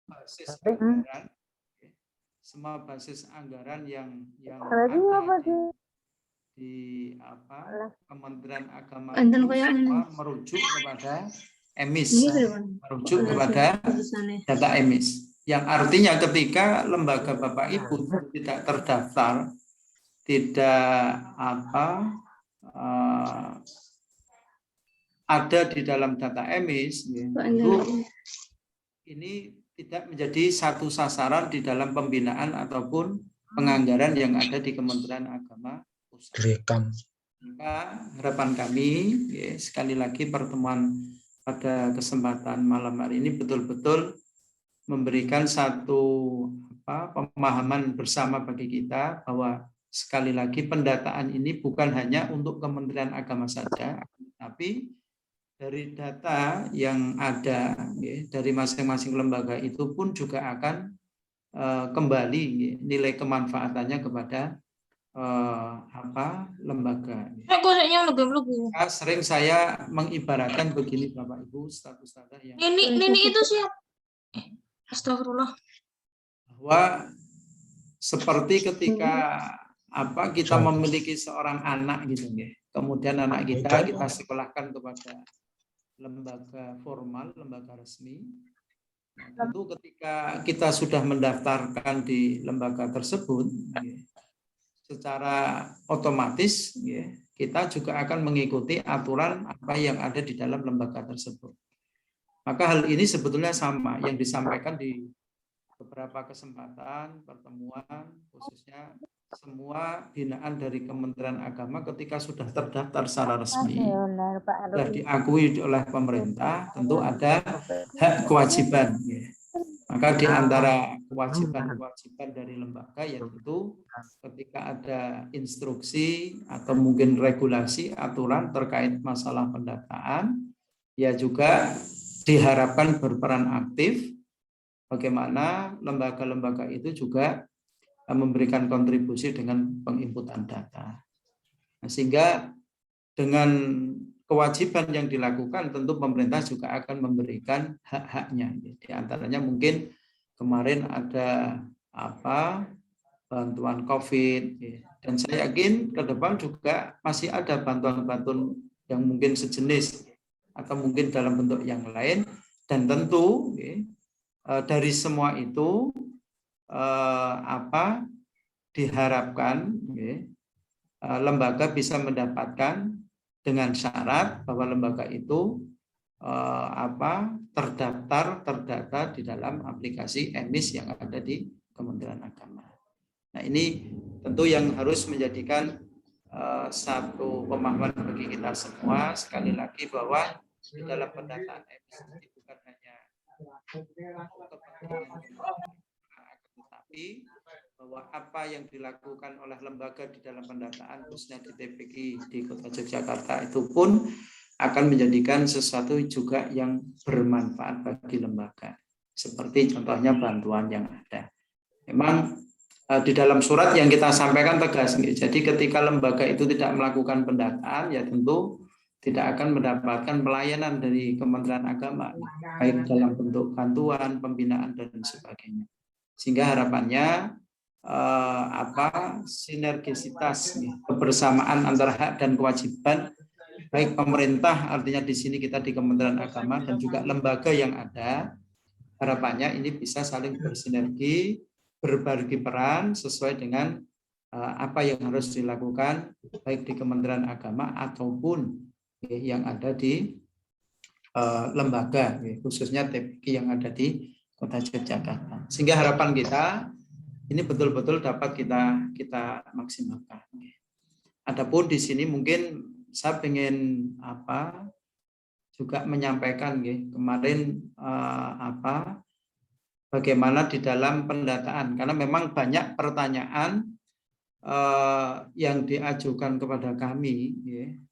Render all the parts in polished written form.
basis anggaran, semua basis anggaran yang ada di Kementerian Agama itu semua merujuk kepada EMIS, merujuk kepada data EMIS. Yang artinya ketika lembaga Bapak Ibu tidak terdaftar, tidak ada di dalam data EMIS, itu ini tidak menjadi satu sasaran di dalam pembinaan ataupun penganggaran yang ada di Kementerian Agama Pusat. Maka harapan kami, sekali lagi pertemuan pada kesempatan malam hari ini betul-betul memberikan satu pemahaman bersama bagi kita bahwa sekali lagi pendataan ini bukan hanya untuk Kementerian Agama saja, tapi dari data yang ada dari masing-masing lembaga itu pun juga akan kembali nilai kemanfaatannya kepada lembaga. Sering saya mengibaratkan begini Bapak Ibu, status data yang ini itu siap. Astagfirullah. Bahwa seperti ketika kita memiliki seorang anak gitu ya. Kemudian anak kita sekolahkan kepada lembaga formal, lembaga resmi. Nah, tentu ketika kita sudah mendaftarkan di lembaga tersebut, secara otomatis kita juga akan mengikuti aturan apa yang ada di dalam lembaga tersebut. Maka hal ini sebetulnya sama yang disampaikan di beberapa kesempatan pertemuan, khususnya semua binaan dari Kementerian Agama ketika sudah terdaftar secara resmi, sudah diakui oleh pemerintah, tentu ada hak kewajiban. Maka di antara kewajiban-kewajiban dari lembaga yaitu ketika ada instruksi atau mungkin regulasi, aturan terkait masalah pendataan, ya juga diharapkan berperan aktif bagaimana lembaga-lembaga itu juga memberikan kontribusi dengan penginputan data. Nah, sehingga dengan kewajiban yang dilakukan tentu pemerintah juga akan memberikan hak-haknya. Di antaranya mungkin kemarin ada bantuan COVID, dan saya yakin ke depan juga masih ada bantuan-bantuan yang mungkin sejenis atau mungkin dalam bentuk yang lain, dan tentu dari semua itu diharapkan lembaga bisa mendapatkan dengan syarat bahwa lembaga itu terdata di dalam aplikasi EMIS yang ada di Kementerian Agama. Nah, ini tentu yang harus menjadikan satu pemahaman bagi kita semua, sekali lagi bahwa di dalam pendataan EMIS ini bukan hanya tetapi bahwa apa yang dilakukan oleh lembaga di dalam pendataan khususnya di TPQ di Kota Yogyakarta itu pun akan menjadikan sesuatu juga yang bermanfaat bagi lembaga. Seperti contohnya bantuan yang ada. Memang di dalam surat yang kita sampaikan tegas, jadi ketika lembaga itu tidak melakukan pendataan, ya tentu tidak akan mendapatkan pelayanan dari Kementerian Agama, baik dalam bentuk bantuan, pembinaan, dan sebagainya. Sehingga harapannya sinergisitas kebersamaan antara hak dan kewajiban baik pemerintah, artinya di sini kita di Kementerian Agama, dan juga lembaga yang ada, harapannya ini bisa saling bersinergi, berbagi peran sesuai dengan apa yang harus dilakukan baik di Kementerian Agama ataupun yang ada di lembaga, khususnya TPQ yang ada di Kota Yogyakarta. Sehingga harapan kita ini betul-betul dapat kita maksimalkan. Adapun di sini mungkin saya ingin juga menyampaikan kemarin bagaimana di dalam pendataan, karena memang banyak pertanyaan yang diajukan kepada kami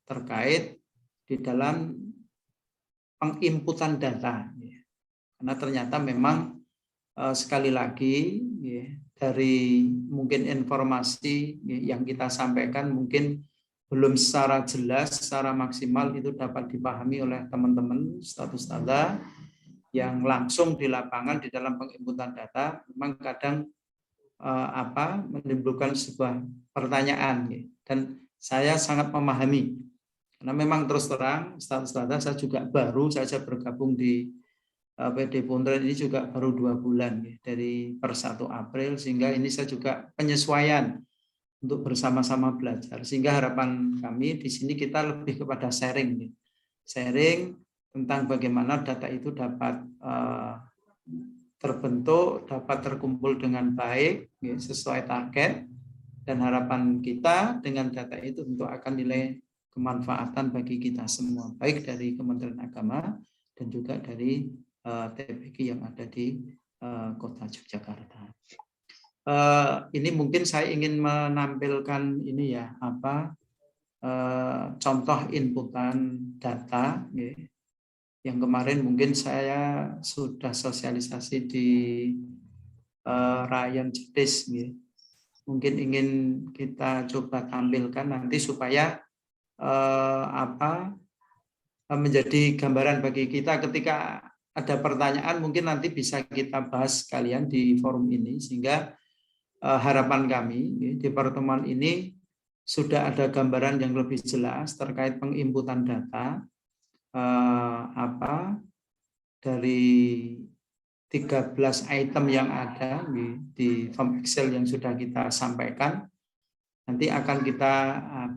terkait di dalam penginputan data, karena ternyata memang sekali lagi dari mungkin informasi yang kita sampaikan mungkin belum secara jelas, secara maksimal itu dapat dipahami oleh teman-teman status data. yang langsung di lapangan di dalam penginputan data memang kadang menimbulkan sebuah pertanyaan, dan saya sangat memahami karena memang terus terang status data saya juga baru saja bergabung di PD Puntren ini juga baru 2 bulan dari per 1 April, sehingga ini saya juga penyesuaian untuk bersama-sama belajar, sehingga harapan kami di sini kita lebih kepada sharing tentang bagaimana data itu dapat terbentuk, dapat terkumpul dengan baik sesuai target, dan harapan kita dengan data itu tentu akan nilai kemanfaatan bagi kita semua, baik dari Kementerian Agama dan juga dari TPG yang ada di Kota Yogyakarta. Ini mungkin saya ingin menampilkan ini ya, contoh inputan data yang kemarin mungkin saya sudah sosialisasi di Rayan Jedis. Mungkin ingin kita coba tampilkan nanti supaya menjadi gambaran bagi kita ketika ada pertanyaan, mungkin nanti bisa kita bahas sekalian di forum ini, sehingga harapan kami di pertemuan ini sudah ada gambaran yang lebih jelas terkait penginputan data dari 13 item yang ada di form Excel yang sudah kita sampaikan. Nanti akan kita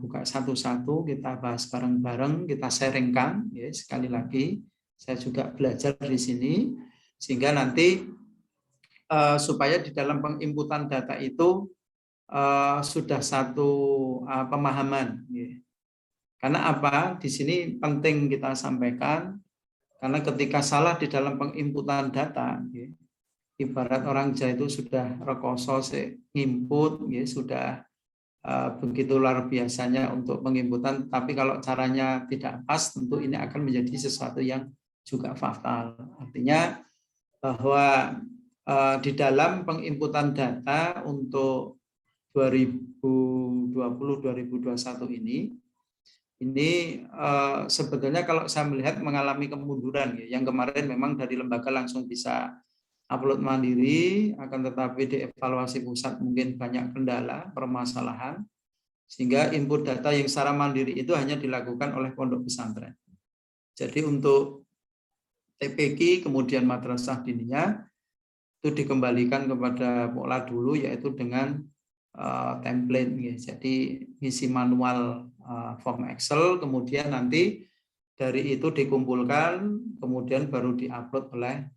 buka satu-satu, kita bahas bareng-bareng, kita sharingkan. Sekali lagi, saya juga belajar di sini, sehingga nanti supaya di dalam penginputan data itu sudah satu pemahaman. Karena apa? Di sini penting kita sampaikan, karena ketika salah di dalam penginputan data, ibarat orang Jawa itu sudah rekoso nginput, sudah begitu luar biasanya untuk penginputan, tapi kalau caranya tidak pas, tentu ini akan menjadi sesuatu yang juga fatal. Artinya bahwa di dalam penginputan data untuk 2020-2021 ini sebetulnya kalau saya melihat mengalami kemunduran, yang kemarin memang dari lembaga langsung bisa upload mandiri, akan tetapi di evaluasi pusat mungkin banyak kendala, permasalahan, sehingga input data yang secara mandiri itu hanya dilakukan oleh pondok pesantren. Jadi untuk TPQ kemudian madrasah diniyah itu dikembalikan kepada pola dulu, yaitu dengan template. Jadi ngisi manual form Excel, kemudian nanti dari itu dikumpulkan, kemudian baru diupload oleh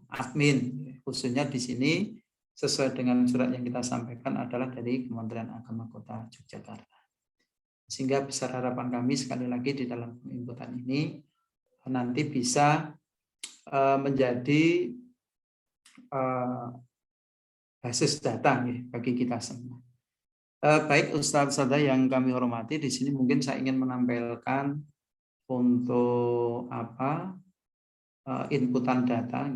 admin, khususnya di sini sesuai dengan surat yang kita sampaikan adalah dari Kementerian Agama Kota Yogyakarta. Sehingga besar harapan kami sekali lagi di dalam inputan ini nanti bisa menjadi basis data bagi kita semua. Baik Ustadz-Ustadzah yang kami hormati, di sini mungkin saya ingin menampilkan untuk inputan data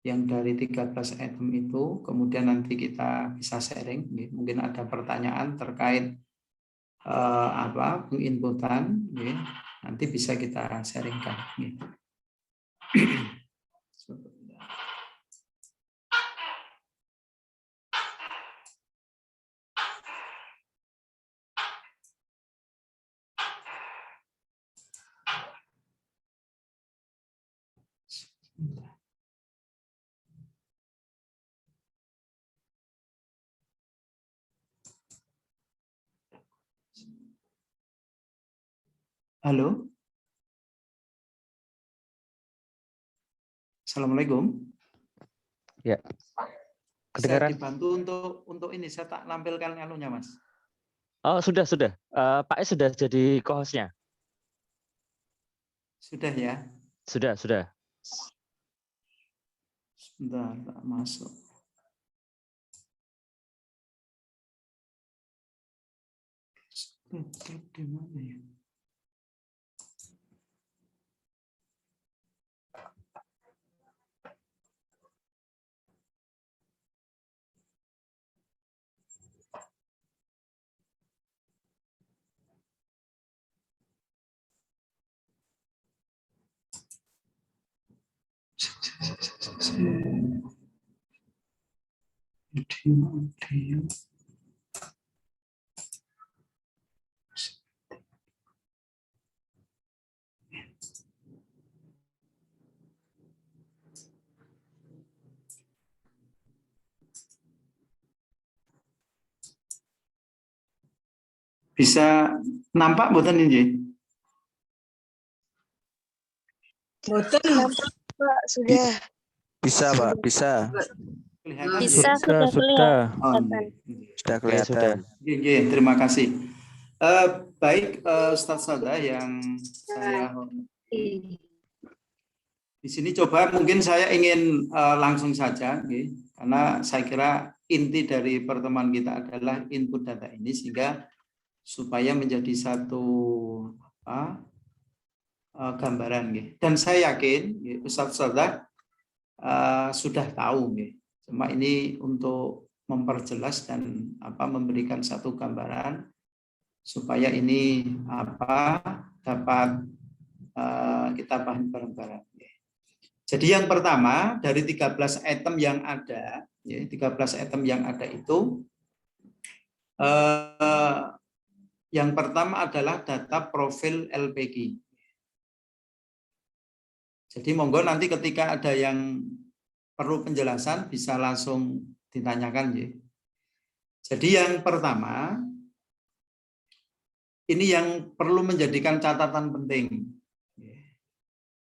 yang dari 13 item itu, kemudian nanti kita bisa sharing. Mungkin ada pertanyaan terkait penginputan, nanti bisa kita sharingkan. Halo. Assalamualaikum. Ya. Saya Kedengaran? dibantu untuk ini, saya tak lampirkan anunya, Mas. Oh, sudah. Pak S sudah jadi co-hostnya? Sudah ya? Sudah. Sebentar, tak masuk. Di mana ya? Bisa nampak mboten ini? Boten. Pak, sudah. Bisa, Pak, bisa. Kelihatan Bisa, ya? sudah kelihatan. Oh, iya. Sudah Oke, sudah. kelihatan. Oke, terima kasih. Baik, Ustaz Sada yang saya hormati. Di sini coba mungkin saya ingin langsung saja, karena saya kira inti dari pertemuan kita adalah input data ini sehingga supaya menjadi satu gambaran. Dan saya yakin Ustaz Sada sudah tahu. Cuma ini untuk memperjelas dan memberikan satu gambaran supaya ini dapat kita pahami bareng-bareng. Jadi yang pertama dari 13 item yang ada, 13 item yang ada itu yang pertama adalah data profil LPG. Jadi monggo nanti ketika ada yang perlu penjelasan bisa langsung ditanyakan. Jadi yang pertama, ini yang perlu menjadikan catatan penting.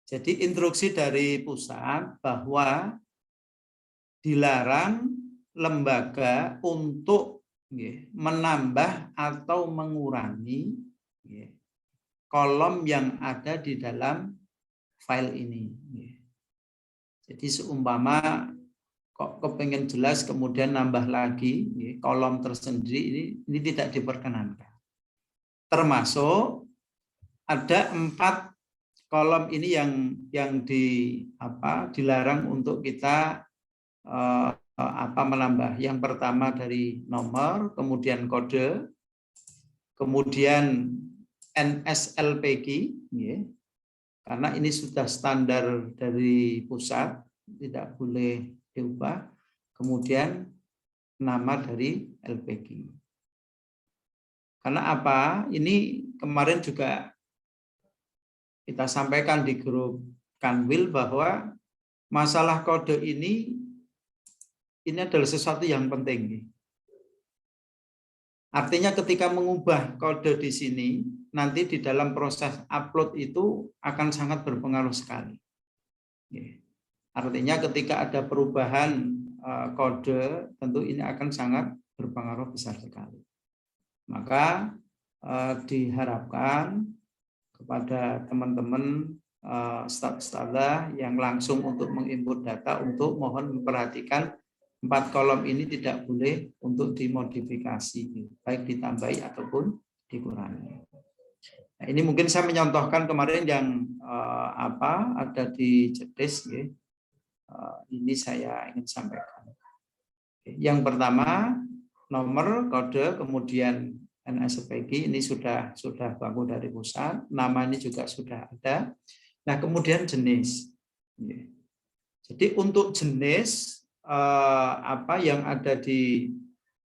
Jadi instruksi dari pusat bahwa dilarang lembaga untuk menambah atau mengurangi kolom yang ada di dalam file ini. Jadi seumpama kok kepengen jelas kemudian nambah lagi kolom tersendiri, ini tidak diperkenankan. Termasuk ada 4 kolom ini yang dilarang untuk kita menambah. Yang pertama dari nomor, kemudian kode, kemudian NSLPG, karena ini sudah standar dari pusat, tidak boleh diubah. Kemudian nama dari LPG. Karena apa? Ini kemarin juga kita sampaikan di grup Kanwil bahwa masalah kode ini adalah sesuatu yang penting. Artinya ketika mengubah kode di sini, nanti di dalam proses upload itu akan sangat berpengaruh sekali. Artinya ketika ada perubahan kode, tentu ini akan sangat berpengaruh besar sekali. Maka diharapkan kepada teman-teman staf yang langsung untuk menginput data untuk mohon memperhatikan 4 kolom ini tidak boleh untuk dimodifikasi, baik ditambahi ataupun dikurangi. Nah, ini mungkin saya menyontohkan kemarin yang ada di CEDES, ini saya ingin sampaikan. Yang pertama nomor, kode, kemudian NSPG ini sudah baku dari pusat, nama ini juga sudah ada. Nah kemudian jenis. Jadi untuk jenis yang ada di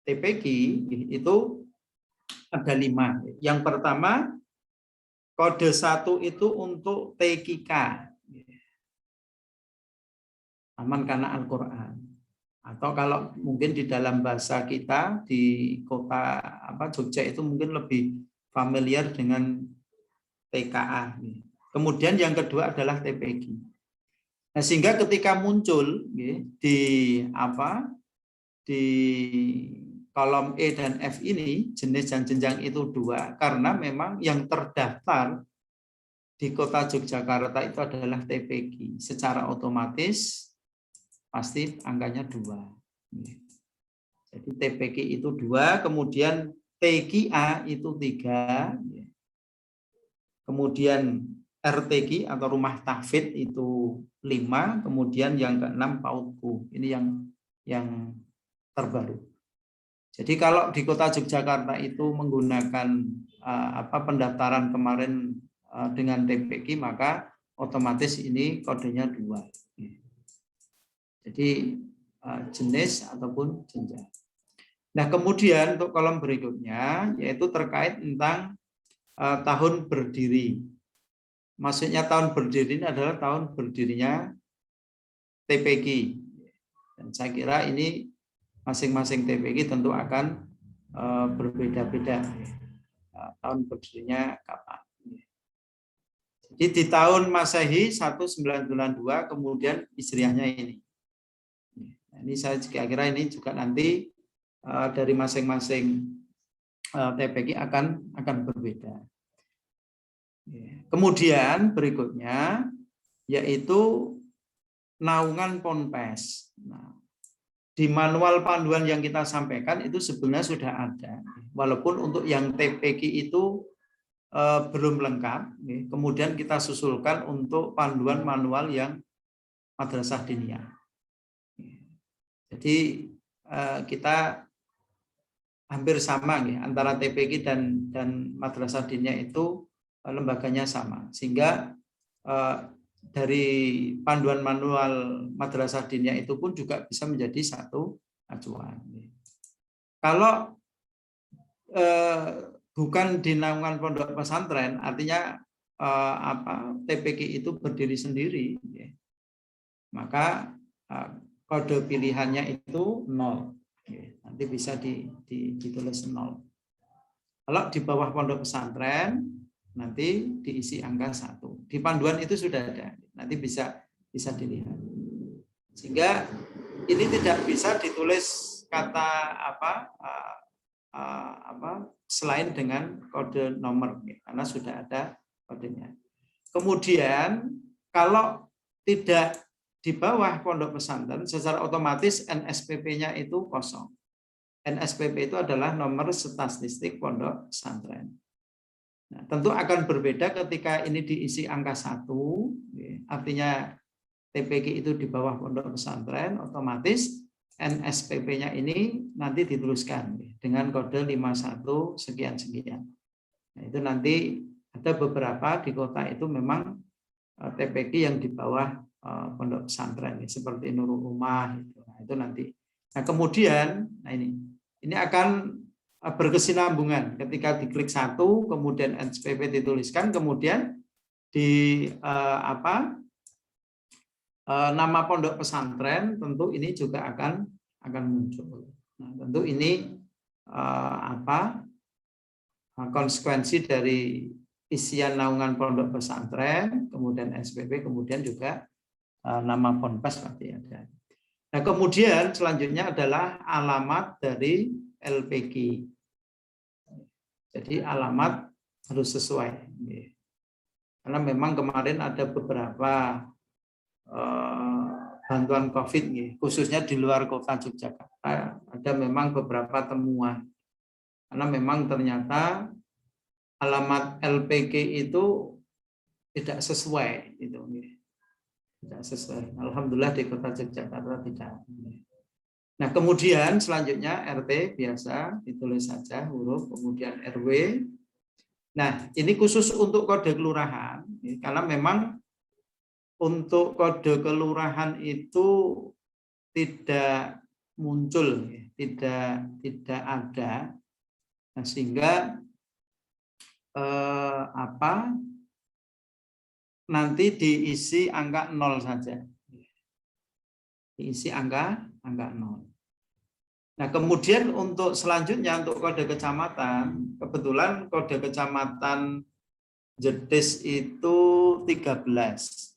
TPG itu ada 5. Yang pertama kode 1 itu untuk TKK, Taman Kanak Al-Quran. Atau kalau mungkin di dalam bahasa kita di kota Jogja itu mungkin lebih familiar dengan TKA. Kemudian yang kedua adalah TPG. Nah, sehingga ketika muncul di kolom E dan F ini jenis dan jenjang itu 2 karena memang yang terdaftar di kota Yogyakarta itu adalah TPG. Secara otomatis pasti angkanya 2. Jadi TPG itu 2, kemudian TKA itu 3, kemudian RTG atau rumah tahfidz itu 5, kemudian yang ke-6 PAUDku. Ini yang terbaru. Jadi kalau di kota Yogyakarta itu menggunakan pendaftaran kemarin dengan TPG, maka otomatis ini kodenya 2. Jadi jenis ataupun jenjang. Nah, kemudian untuk kolom berikutnya yaitu terkait tentang tahun berdiri. Maksudnya tahun berdiri ini adalah tahun berdirinya TPQ. Dan saya kira ini masing-masing TPQ tentu akan berbeda-beda tahun berdirinya kapan. Jadi di tahun Masehi 1992 kemudian Hijriahnya ini. Ini saya kira ini juga nanti dari masing-masing TPQ akan berbeda. Kemudian berikutnya yaitu naungan Ponpes. Nah, di manual panduan yang kita sampaikan itu sebenarnya sudah ada, walaupun untuk yang TPQ itu belum lengkap. Kemudian kita susulkan untuk panduan manual yang madrasah diniyah. Jadi kita hampir sama antara TPQ dan madrasah diniyah itu lembaganya sama, sehingga dari panduan manual madrasah diniyah itu pun juga bisa menjadi satu acuan. Kalau bukan di naungan pondok pesantren, artinya TPQ itu berdiri sendiri, maka kode pilihannya itu 0. Nanti bisa ditulis 0. Kalau di bawah pondok pesantren nanti diisi angka 1. Di panduan itu sudah ada. Nanti bisa dilihat. Sehingga ini tidak bisa ditulis kata selain dengan kode nomor, karena sudah ada kodenya. Kemudian kalau tidak di bawah pondok pesantren, secara otomatis NSPP-nya itu kosong. NSPP itu adalah nomor statistik pondok pesantren. Nah, tentu akan berbeda ketika ini diisi angka 1, artinya TPQ itu di bawah pondok pesantren, otomatis NSPP-nya ini nanti dituliskan dengan kode 51 sekian-sekian. Nah, itu nanti ada beberapa di kota itu memang TPQ yang di bawah pondok pesantren, seperti Nurul Umah. Nah, itu nanti. Nah, kemudian, ini akan berkesinambungan ketika diklik 1, kemudian NSPP dituliskan, kemudian di nama pondok pesantren tentu ini juga akan muncul. Nah, tentu ini konsekuensi dari isian naungan pondok pesantren, kemudian SPP, kemudian juga nama ponpes pasti ada. Nah, kemudian selanjutnya adalah alamat dari LPQ. Jadi alamat harus sesuai. Karena memang kemarin ada beberapa bantuan COVID, khususnya di luar kota Yogyakarta, ada memang beberapa temuan. Karena memang ternyata alamat LPQ itu tidak sesuai. Tidak sesuai. Alhamdulillah di kota Yogyakarta tidak. Nah, kemudian selanjutnya RT biasa ditulis saja huruf, kemudian RW. Nah, ini khusus untuk kode kelurahan, karena memang untuk kode kelurahan itu tidak muncul, tidak ada, nah, sehingga nanti diisi angka 0 saja, diisi angka 0. Nah, kemudian untuk selanjutnya untuk kode kecamatan, kebetulan kode kecamatan Jetis itu 13.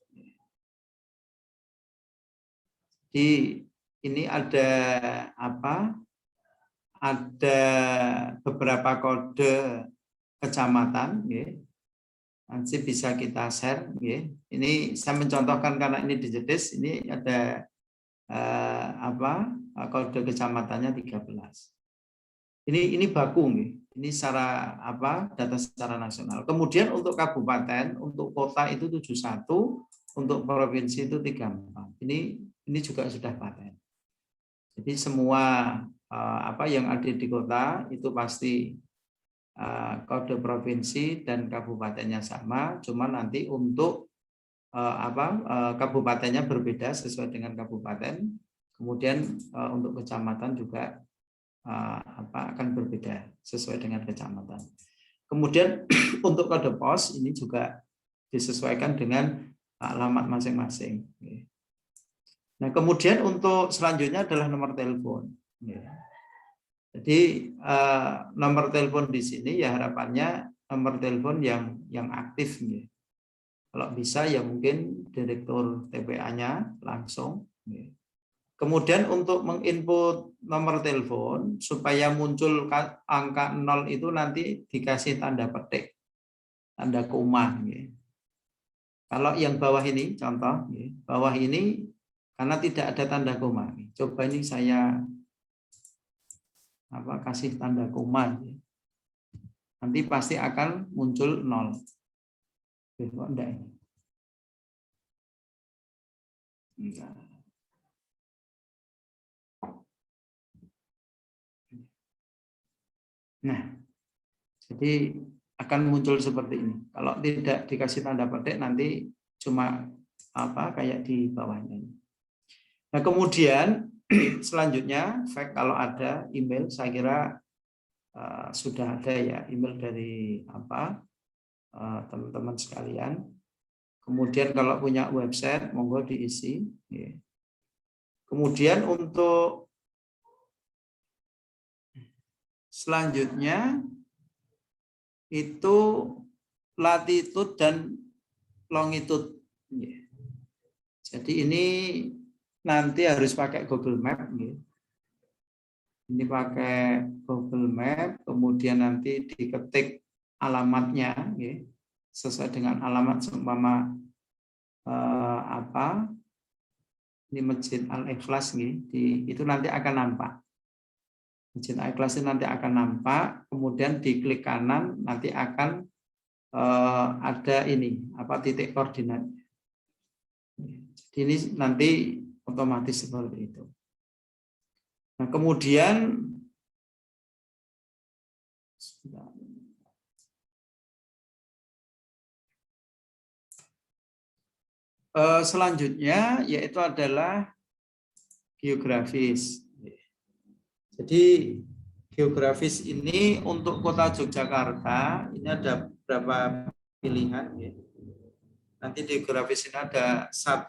Jadi ini ada Ada beberapa kode kecamatan, nanti bisa kita share. Ini saya mencontohkan karena ini di Jetis, ini ada kode kecamatannya 13. Ini baku, ini secara data secara nasional. Kemudian untuk kabupaten, untuk kota itu 71, untuk provinsi itu 34. Ini juga sudah paten. Jadi semua yang ada di kota itu pasti kode provinsi dan kabupatennya sama, cuma nanti untuk kabupatennya berbeda sesuai dengan kabupaten, Kemudian untuk kecamatan juga akan berbeda sesuai dengan kecamatan. Kemudian untuk kode pos ini juga disesuaikan dengan alamat masing-masing. Nah, kemudian untuk selanjutnya adalah nomor telepon. Jadi nomor telepon di sini ya harapannya nomor telepon yang aktif. Kalau bisa ya mungkin direktur TPA-nya langsung. Kemudian untuk menginput nomor telepon supaya muncul angka 0 itu nanti dikasih tanda petik, tanda koma. Kalau yang bawah ini contoh, bawah ini karena tidak ada tanda koma. Coba ini saya kasih tanda koma. Nanti pasti akan muncul 0. Kok enggak ini? Enggak. Nah, jadi akan muncul seperti ini. Kalau tidak dikasih tanda petik nanti cuma kayak di bawahnya. Nah, kemudian selanjutnya fact kalau ada email, saya kira sudah ada ya email dari teman-teman sekalian. Kemudian kalau punya website monggo diisi. Kemudian untuk selanjutnya itu latitude dan longitude. Jadi ini nanti harus pakai Google Map. Ini pakai Google Map, kemudian nanti diketik alamatnya, sesuai dengan alamat seumpama ini Masjid Al-Ikhlas, itu nanti akan nampak. Masjid Al-Ikhlas ini nanti akan nampak, kemudian di klik kanan nanti akan ada ini titik koordinat. Jadi ini nanti otomatis seperti itu. Nah, kemudian selanjutnya yaitu adalah geografis. Jadi geografis ini untuk kota Yogyakarta ini ada beberapa pilihan. Nanti di geografis ini ada 1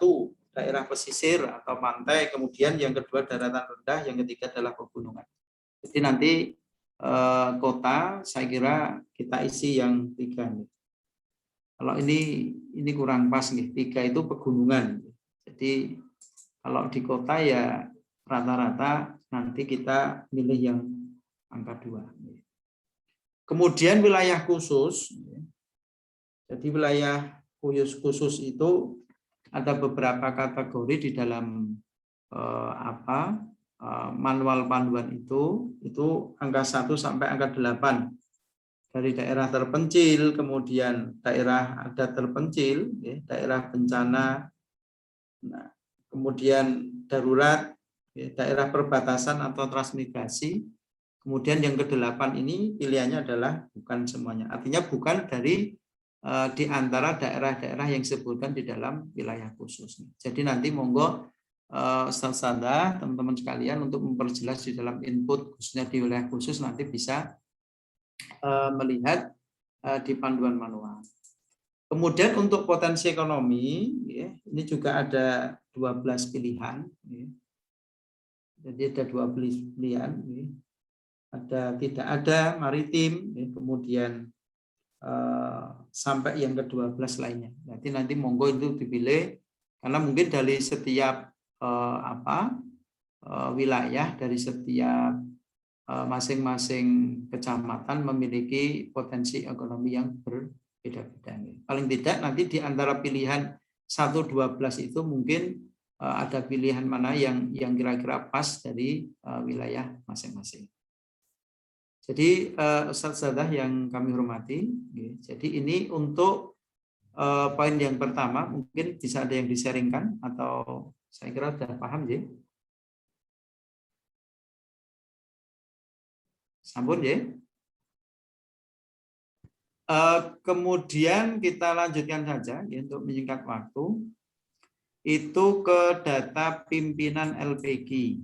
daerah pesisir atau pantai, kemudian yang kedua daratan rendah, yang ketiga adalah pegunungan. Jadi nanti kota saya kira kita isi yang 3 nih. Kalau ini kurang pas nih, 3 itu pegunungan. Jadi kalau di kota ya rata-rata nanti kita milih yang angka 2. Kemudian wilayah khusus. Jadi wilayah khusus itu ada beberapa kategori di dalam manual panduan itu angka 1 sampai angka 8. Dari daerah terpencil, kemudian daerah adat terpencil, daerah bencana, kemudian darurat, daerah perbatasan atau transmigrasi. Kemudian yang ke-8 ini pilihannya adalah bukan semuanya. Artinya bukan dari di antara daerah-daerah yang disebutkan di dalam wilayah khusus. Jadi nanti monggo Ustaz-Ustazah, teman-teman sekalian untuk memperjelas di dalam input khususnya di wilayah khusus nanti bisa melihat di panduan manual. Kemudian untuk potensi ekonomi, ini juga ada 12 pilihan. Jadi ada 12 pilihan. Ada tidak ada maritim, kemudian sampai yang ke-12 lainnya. Nanti monggo itu dipilih karena mungkin dari setiap wilayah, dari setiap masing-masing kecamatan memiliki potensi ekonomi yang berbeda-beda. Paling tidak nanti di antara pilihan 1-12 itu mungkin ada pilihan mana yang kira-kira pas dari wilayah masing-masing. Jadi Ustaz-Ustazah yang kami hormati, jadi ini untuk poin yang pertama mungkin bisa ada yang di-sharingkan atau saya kira sudah paham ya. Sampun ya. Kemudian kita lanjutkan saja ya, untuk menyingkat waktu. itu ke data pimpinan LPG.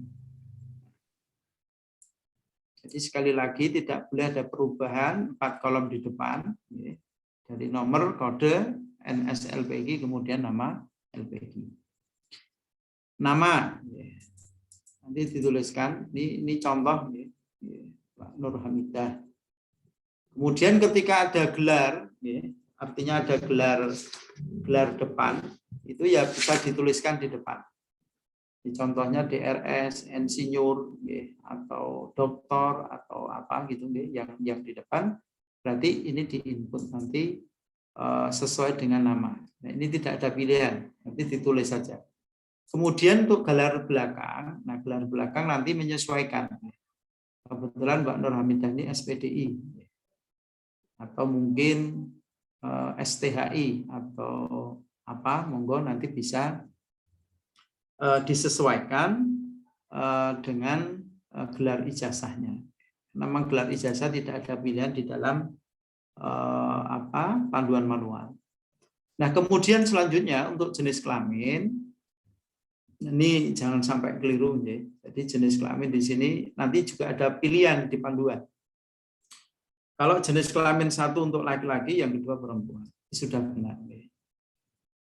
Jadi sekali lagi tidak boleh ada perubahan 4 kolom di depan dari nomor kode NSLPG kemudian nama LPG. Nama nanti dituliskan ini contoh Pak Nur Hamidah. Kemudian ketika ada gelar, artinya ada gelar depan itu ya bisa dituliskan di depan. Contohnya DRS, insinyur, atau doktor atau apa gitu, yang di depan, berarti ini diinput nanti sesuai dengan nama. Nah, ini tidak ada pilihan, nanti ditulis saja. Kemudian untuk gelar belakang, nah gelar belakang nanti menyesuaikan. Kebetulan Mbak Nur Hamidah ini SPDI, atau mungkin STHI atau apa, monggo nanti bisa disesuaikan dengan gelar ijazahnya. Memang gelar ijazah tidak ada pilihan di dalam panduan manual. Nah, kemudian selanjutnya untuk jenis kelamin, ini jangan sampai keliru ya. Jadi jenis kelamin di sini nanti juga ada pilihan di panduan. Kalau jenis kelamin satu untuk laki-laki, yang kedua perempuan, sudah benar. Ya.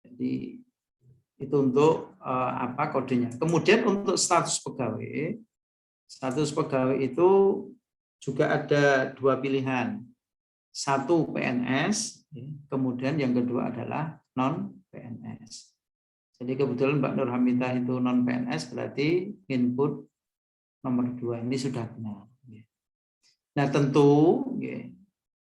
Jadi itu untuk kodenya. Kemudian untuk status pegawai itu juga ada 2 pilihan. Satu PNS, kemudian yang kedua adalah non PNS. Jadi kebetulan Mbak Nur Hamidah itu non PNS, berarti input nomor 2 ini sudah benar. Nah tentu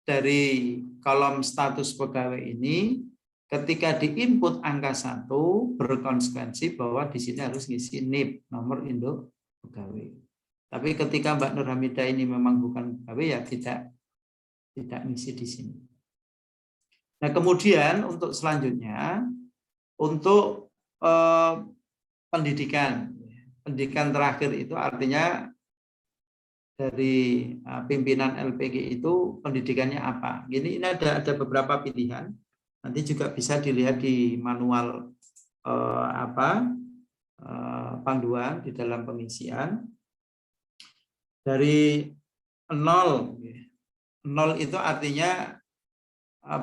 dari kolom status pegawai ini, ketika diinput angka 1 berkonsekuensi bahwa di sini harus ngisi NIP, nomor induk pegawai. Tapi ketika Mbak Nur Hamidah ini memang bukan pegawai, ya tidak ngisi di sini. Nah, kemudian untuk selanjutnya untuk pendidikan terakhir itu artinya dari pimpinan LPG itu pendidikannya apa? Ini ada beberapa pilihan. Nanti juga bisa dilihat di manual panduan di dalam pengisian. Dari 0 itu artinya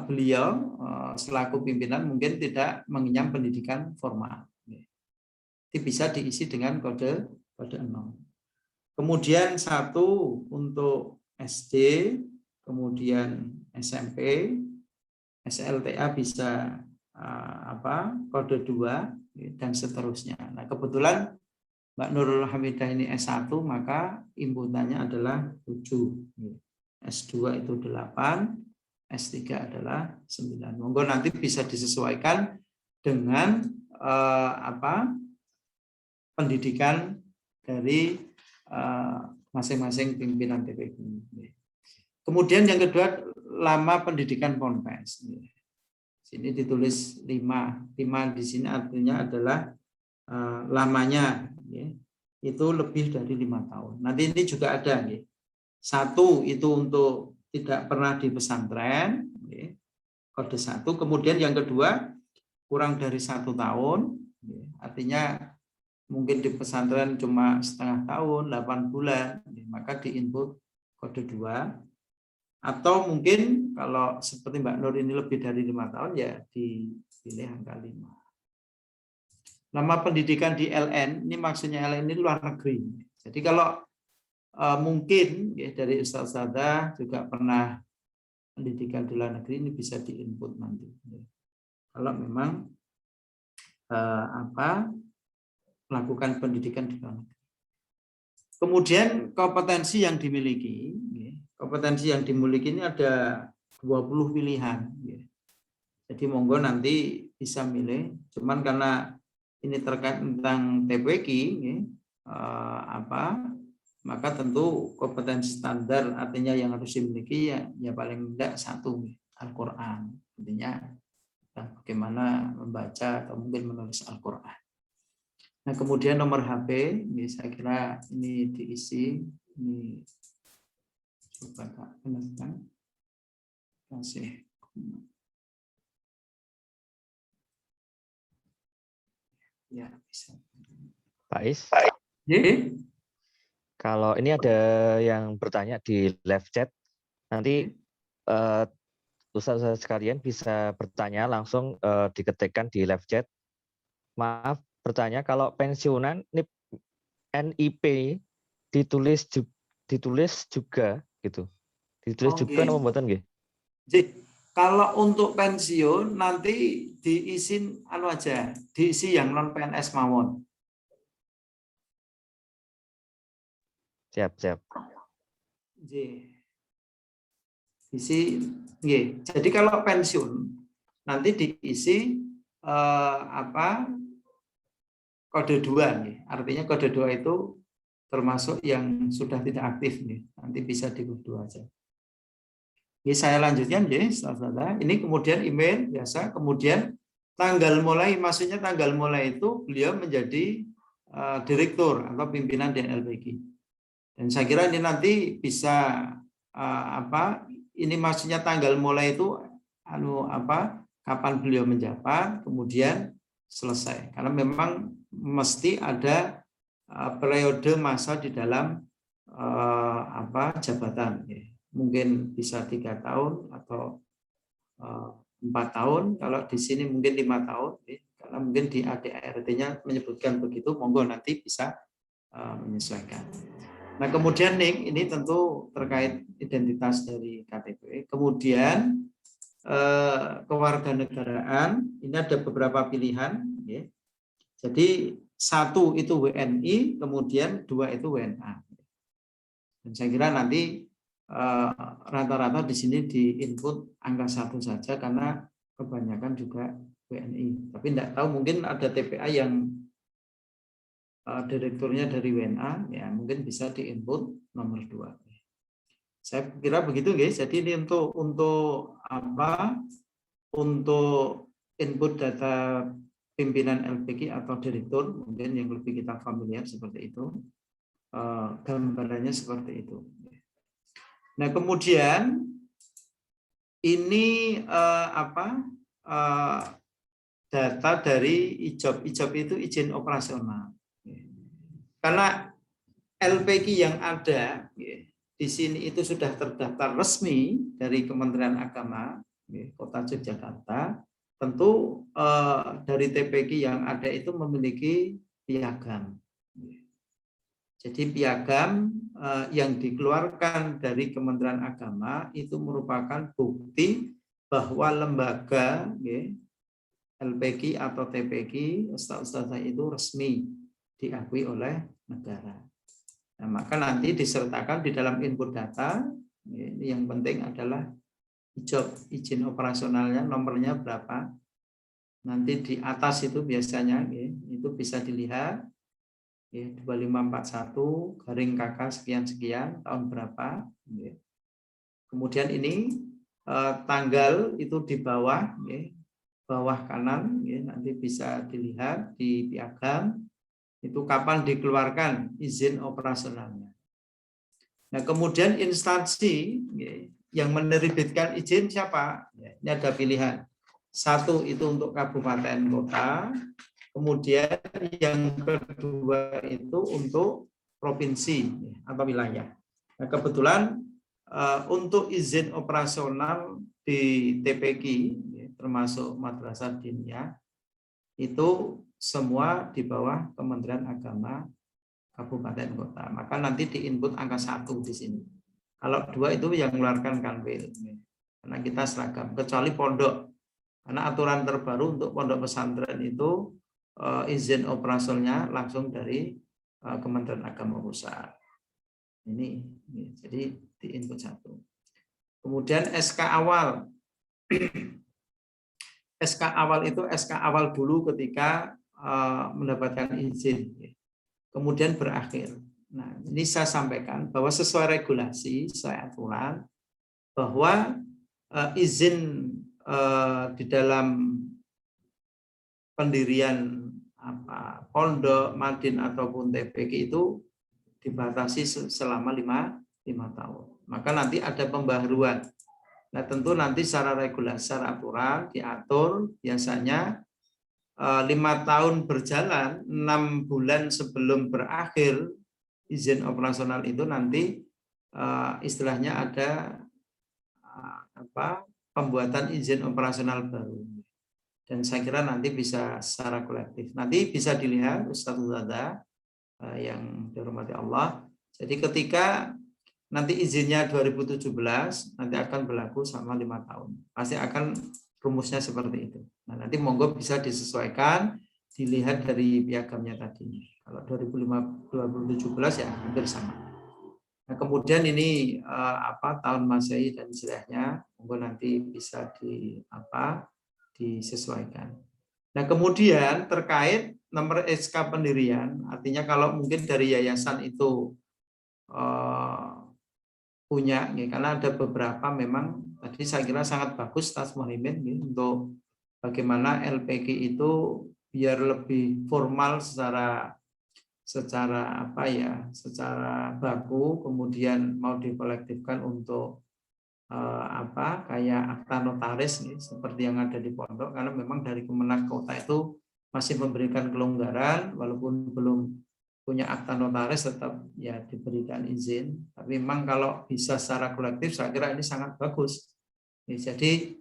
beliau selaku pimpinan mungkin tidak mengenyam pendidikan formal. Itu bisa diisi dengan kode 0. Kemudian 1 untuk SD, kemudian SMP, SLTA bisa kode 2 dan seterusnya. Nah, kebetulan Mbak Nur Hamidah ini S1, maka inputannya adalah 7. S2 itu 8, S3 adalah 9. Monggo nanti bisa disesuaikan dengan pendidikan dari masing-masing pimpinan TPG. Kemudian yang kedua, lama pendidikan ponpes. Sini ditulis 5. 5 di sini artinya adalah lamanya itu lebih dari 5 tahun. Nanti ini juga ada. 1 itu untuk tidak pernah di pesantren, kode 1. Kemudian yang kedua kurang dari 1 tahun, artinya mungkin di pesantren cuma setengah tahun, 8 bulan, maka diinput kode 2. Atau mungkin kalau seperti Mbak Nur ini lebih dari 5 tahun, ya dipilih angka 5. Nama pendidikan di LN, ini maksudnya LN ini luar negeri. Jadi kalau mungkin dari Ustaz-Ustazah juga pernah pendidikan di luar negeri, ini bisa diinput nanti. Kalau memang melakukan pendidikan di luar negeri. Kemudian kompetensi yang dimiliki. Kompetensi yang dimiliki ini ada 20 pilihan. Jadi monggo nanti bisa milih. Cuman karena ini terkait tentang TPQ, maka tentu kompetensi standar artinya yang harus dimiliki ya paling tidak 1 Al-Quran. Artinya bagaimana membaca atau mungkin menulis Al-Quran. Nah, kemudian nomor HP, ini saya kira ini diisi. Ini coba Kak penelitian. Kasih. Ya, bisa. Pak Is, Ye. kalau ini ada yang bertanya di live chat, nanti Ustaz sekalian bisa bertanya langsung diketikkan di live chat. Maaf, bertanya kalau pensiunan NIP ditulis juga gitu. Ditulis juga nama mboten nggih? Jadi, kalau untuk pensiun nanti diisin aja, diisi yang non PNS mawon. Siap. Isi, jadi kalau pensiun nanti diisi kode 2 artinya kode 2 itu termasuk yang sudah tidak aktif nih, nanti bisa di kode 2 aja. Ini saya lanjutkan saudara. Ini kemudian email biasa, kemudian tanggal mulai, maksudnya tanggal mulai itu beliau menjadi direktur atau pimpinan DNLPG. Dan saya kira ini nanti bisa ini maksudnya tanggal mulai itu kapan beliau menjabat, kemudian selesai. Karena memang mesti ada periode masa di dalam jabatan. Mungkin bisa 3 tahun atau 4 tahun. Kalau di sini mungkin 5 tahun. Karena mungkin di ADART-nya menyebutkan begitu. Monggo nanti bisa menyesuaikan. Nah, kemudian ini tentu terkait identitas dari KTP. Kemudian kewarganegaraan, ini ada beberapa pilihan. Jadi 1 itu WNI, kemudian 2 itu WNA. Dan saya kira nanti rata-rata di sini di input angka 1 saja karena kebanyakan juga WNI. Tapi tidak tahu, mungkin ada TPA yang direkturnya dari WNA, ya mungkin bisa di input nomor 2. Saya kira begitu guys. Jadi ini untuk input data pimpinan LPG atau direktur, mungkin yang lebih kita familiar seperti itu. Gambarannya seperti itu. Nah, kemudian ini data dari IJOP. IJOP itu izin operasional. Karena LPG yang ada di sini itu sudah terdaftar resmi dari Kementerian Agama Kota Yogyakarta. Tentu dari TPG yang ada itu memiliki piagam. Jadi piagam yang dikeluarkan dari Kementerian Agama itu merupakan bukti bahwa lembaga LPG atau TPG ustaz-ustazah itu resmi diakui oleh negara. Nah, maka nanti disertakan di dalam input data. Ini yang penting adalah IJOP, izin operasionalnya, nomornya berapa. Nanti di atas itu biasanya itu bisa dilihat 2541 garing KK sekian-sekian tahun berapa. Kemudian ini tanggal itu di bawah kanan, nanti bisa dilihat di piagam itu kapan dikeluarkan izin operasionalnya. Nah, kemudian instansi yang menerbitkan izin siapa? Ini ada pilihan. 1 itu untuk kabupaten kota. Kemudian yang kedua itu untuk provinsi atau wilayah. Nah, kebetulan untuk izin operasional di TPG termasuk Madrasah Diniyah itu semua di bawah Kementerian Agama Kabupaten Kota. Maka nanti di input angka 1 di sini. Kalau 2 itu yang mengeluarkan Kanwil. Karena kita seragam kecuali pondok. Karena aturan terbaru untuk pondok pesantren itu izin operasionalnya langsung dari Kementerian Agama Pusat. Ini jadi di input 1. Kemudian SK awal. SK awal itu SK awal dulu ketika mendapatkan izin. Kemudian berakhir. Nah, ini saya sampaikan bahwa sesuai regulasi, sesuai aturan bahwa izin di dalam pendirian pondok, madin ataupun TPG itu dibatasi selama 5 tahun. Maka nanti ada pembaharuan. Nah, tentu nanti secara regulasi, secara aturan diatur biasanya 5 tahun berjalan, 6 bulan sebelum berakhir izin operasional itu nanti istilahnya ada pembuatan izin operasional baru. Dan saya kira nanti bisa secara kolektif. Nanti bisa dilihat Ustaz yang dihormati Allah. Jadi ketika nanti izinnya 2017 nanti akan berlaku sama 5 tahun. Pasti akan rumusnya seperti itu. Nah, nanti monggo bisa disesuaikan, dilihat dari piagamnya tadi. Kalau 2017 ya hampir sama. Nah, kemudian ini tahun Masehi dan Hijriahnya, monggo nanti bisa disesuaikan. Nah, kemudian terkait nomor SK pendirian, artinya kalau mungkin dari yayasan itu punya, karena ada beberapa memang tadi saya kira sangat bagus Tas Muhaimin untuk bagaimana LPG itu biar lebih formal secara baku, kemudian mau dikolektifkan untuk kayak akta notaris seperti yang ada di pondok, karena memang dari Kemenak Kota itu masih memberikan kelonggaran walaupun belum punya akta notaris tetap ya diberikan izin. Tapi memang kalau bisa secara kolektif saya kira ini sangat bagus. Jadi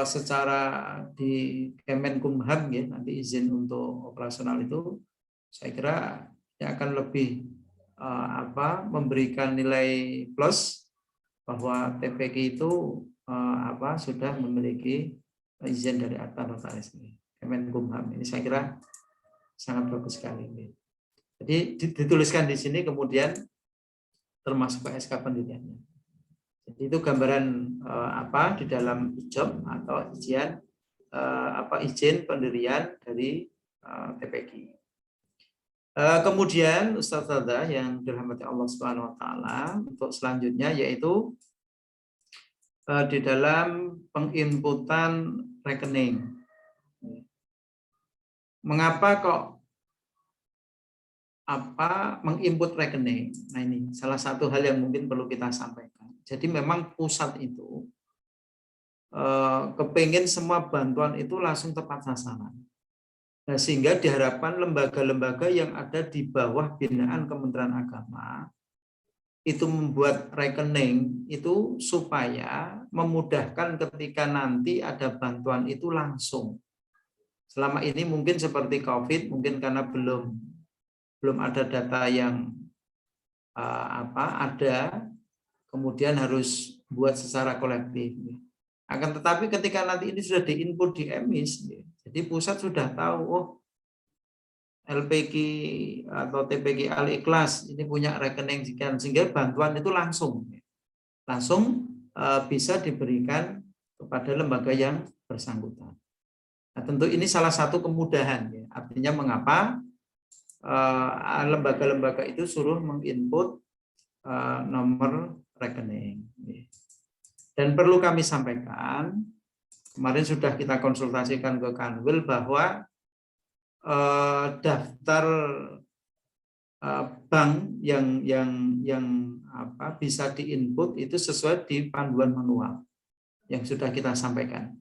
secara di Kemenkumham nanti izin untuk operasional itu saya kira akan lebih memberikan nilai plus bahwa TPK itu sudah memiliki izin dari akta notaris Kemenkumham. Ini saya kira sangat bagus sekali. Jadi dituliskan di sini kemudian termasuk ke SK pendiriannya. Jadi itu gambaran di dalam job atau izin pendirian dari TPG. Kemudian Ustaz yang dirahmati Allah Subhanahu wa taala, untuk selanjutnya yaitu di dalam penginputan rekening. Mengapa kok menginput rekening? Nah, ini salah satu hal yang mungkin perlu kita sampaikan. Jadi memang pusat itu kepingin semua bantuan itu langsung tepat sasaran. Nah, sehingga diharapkan lembaga-lembaga yang ada di bawah binaan Kementerian Agama itu membuat rekening itu supaya memudahkan ketika nanti ada bantuan itu langsung. Selama ini mungkin seperti COVID, mungkin karena belum ada data yang ada, kemudian harus buat secara kolektif. Akan tetapi ketika nanti ini sudah diinput di EMIS, jadi pusat sudah tahu, LPG atau TPG Al-Ikhlas ini punya rekening sekian, sehingga bantuan itu langsung bisa diberikan kepada lembaga yang bersangkutan. Nah, tentu ini salah satu kemudahan, artinya mengapa lembaga-lembaga itu suruh menginput nomor rekening. Dan perlu kami sampaikan, kemarin sudah kita konsultasikan ke Kanwil bahwa daftar bank yang bisa diinput itu sesuai di panduan manual yang sudah kita sampaikan.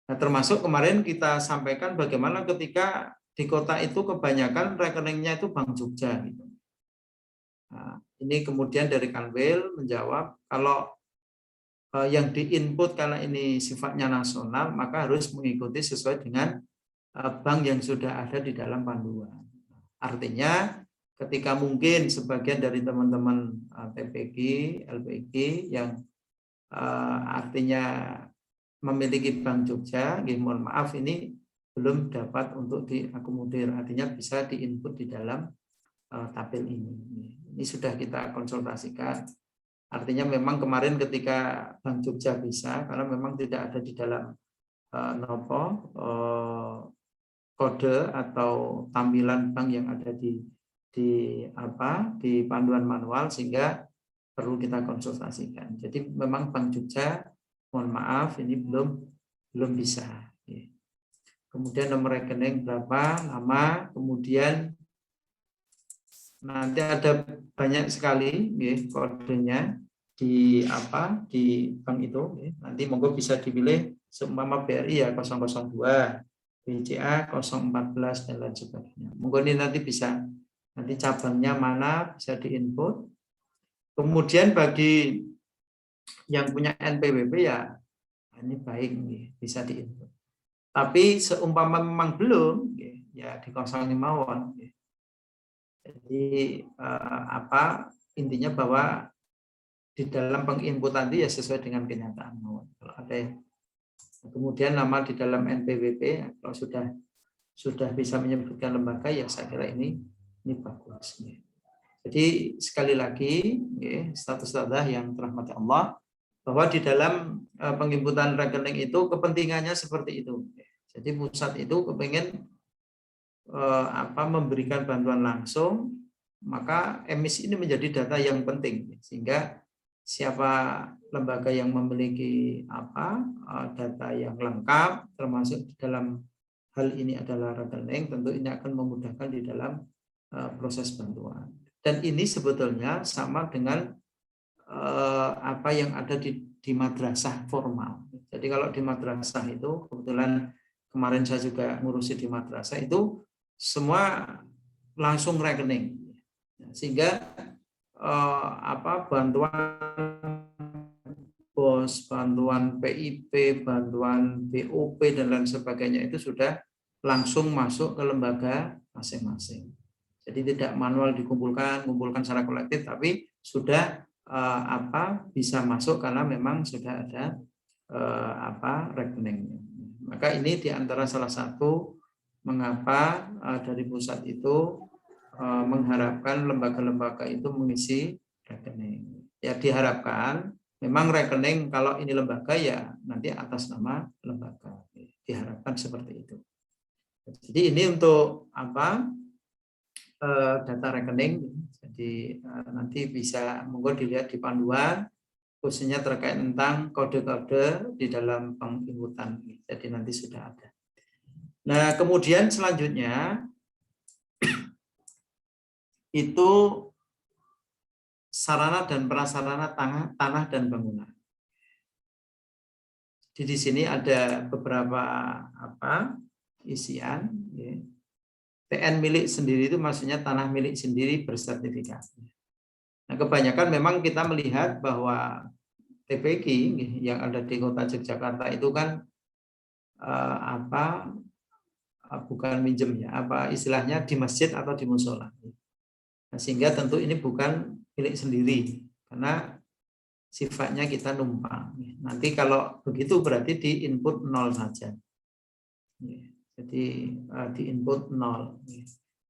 Nah, termasuk kemarin kita sampaikan bagaimana ketika di kota itu kebanyakan rekeningnya itu Bank Jogja. Nah, ini kemudian dari Kanwil menjawab kalau yang diinput karena ini sifatnya nasional maka harus mengikuti sesuai dengan bank yang sudah ada di dalam panduan. Artinya ketika mungkin sebagian dari teman-teman TPG, LPG yang artinya memiliki Bank Jogja, mohon maaf ini belum dapat untuk diakomodir, artinya bisa diinput di dalam tabel ini. Ini sudah kita konsultasikan. Artinya memang kemarin ketika Bank Jogja bisa, karena memang tidak ada di dalam kode atau tampilan bank yang ada di panduan manual, sehingga perlu kita konsultasikan. Jadi memang Bank Jogja, mohon maaf ini belum bisa. Kemudian nomor rekening berapa lama, kemudian nanti ada banyak sekali kodenya di bank itu. Nanti monggo bisa dipilih seumpama BRI ya 002, BCA 014 dan lain sebagainya. Mungkin ini nanti bisa, nanti cabangnya mana bisa diinput. Kemudian bagi yang punya NPWP ya ini baik bisa diinput. Tapi seumpama memang belum, ya dikosongin mawon. Jadi intinya bahwa di dalam penginput tadi ya sesuai dengan kenyataan mawon. Kalau ada yang kemudian nama di dalam NPWP kalau sudah bisa menyebutkan lembaga ya saya kira ini bagus. Jadi sekali lagi status dadah yang dirahmati Allah bahwa di dalam penginputan rekening itu kepentingannya seperti itu. Jadi pusat itu kepengen memberikan bantuan langsung, maka emisi ini menjadi data yang penting sehingga siapa lembaga yang memiliki data yang lengkap termasuk di dalam hal ini adalah rekening, tentu ini akan memudahkan di dalam proses bantuan. Dan ini sebetulnya sama dengan apa yang ada di madrasah formal. Jadi kalau di madrasah itu kebetulan kemarin saya juga ngurusi di madrasah itu semua langsung rekening, sehingga bantuan BOS, bantuan PIP, bantuan BOP dan lain sebagainya itu sudah langsung masuk ke lembaga masing-masing. Jadi tidak manual dikumpulkan secara kolektif, tapi sudah bisa masuk karena memang sudah ada rekeningnya. Maka ini diantara salah satu mengapa dari pusat itu mengharapkan lembaga-lembaga itu mengisi rekening. Ya diharapkan memang rekening kalau ini lembaga ya nanti atas nama lembaga. Diharapkan seperti itu. Jadi ini untuk data rekening. Jadi nanti bisa monggo dilihat di panduan khususnya terkait tentang kode-kode di dalam penginputan. Jadi nanti sudah ada. Nah, kemudian selanjutnya itu sarana dan prasarana tanah dan bangunan. Jadi di sini ada beberapa isian. TN milik sendiri itu maksudnya tanah milik sendiri bersertifikat. Nah, kebanyakan memang kita melihat bahwa TPQ yang ada di Kota Yogyakarta itu kan bukan minjem ya, istilahnya di masjid atau di musola. Nah, sehingga tentu ini bukan milik sendiri karena sifatnya kita numpang. Nanti kalau begitu berarti di input 0 saja. Jadi di input 0.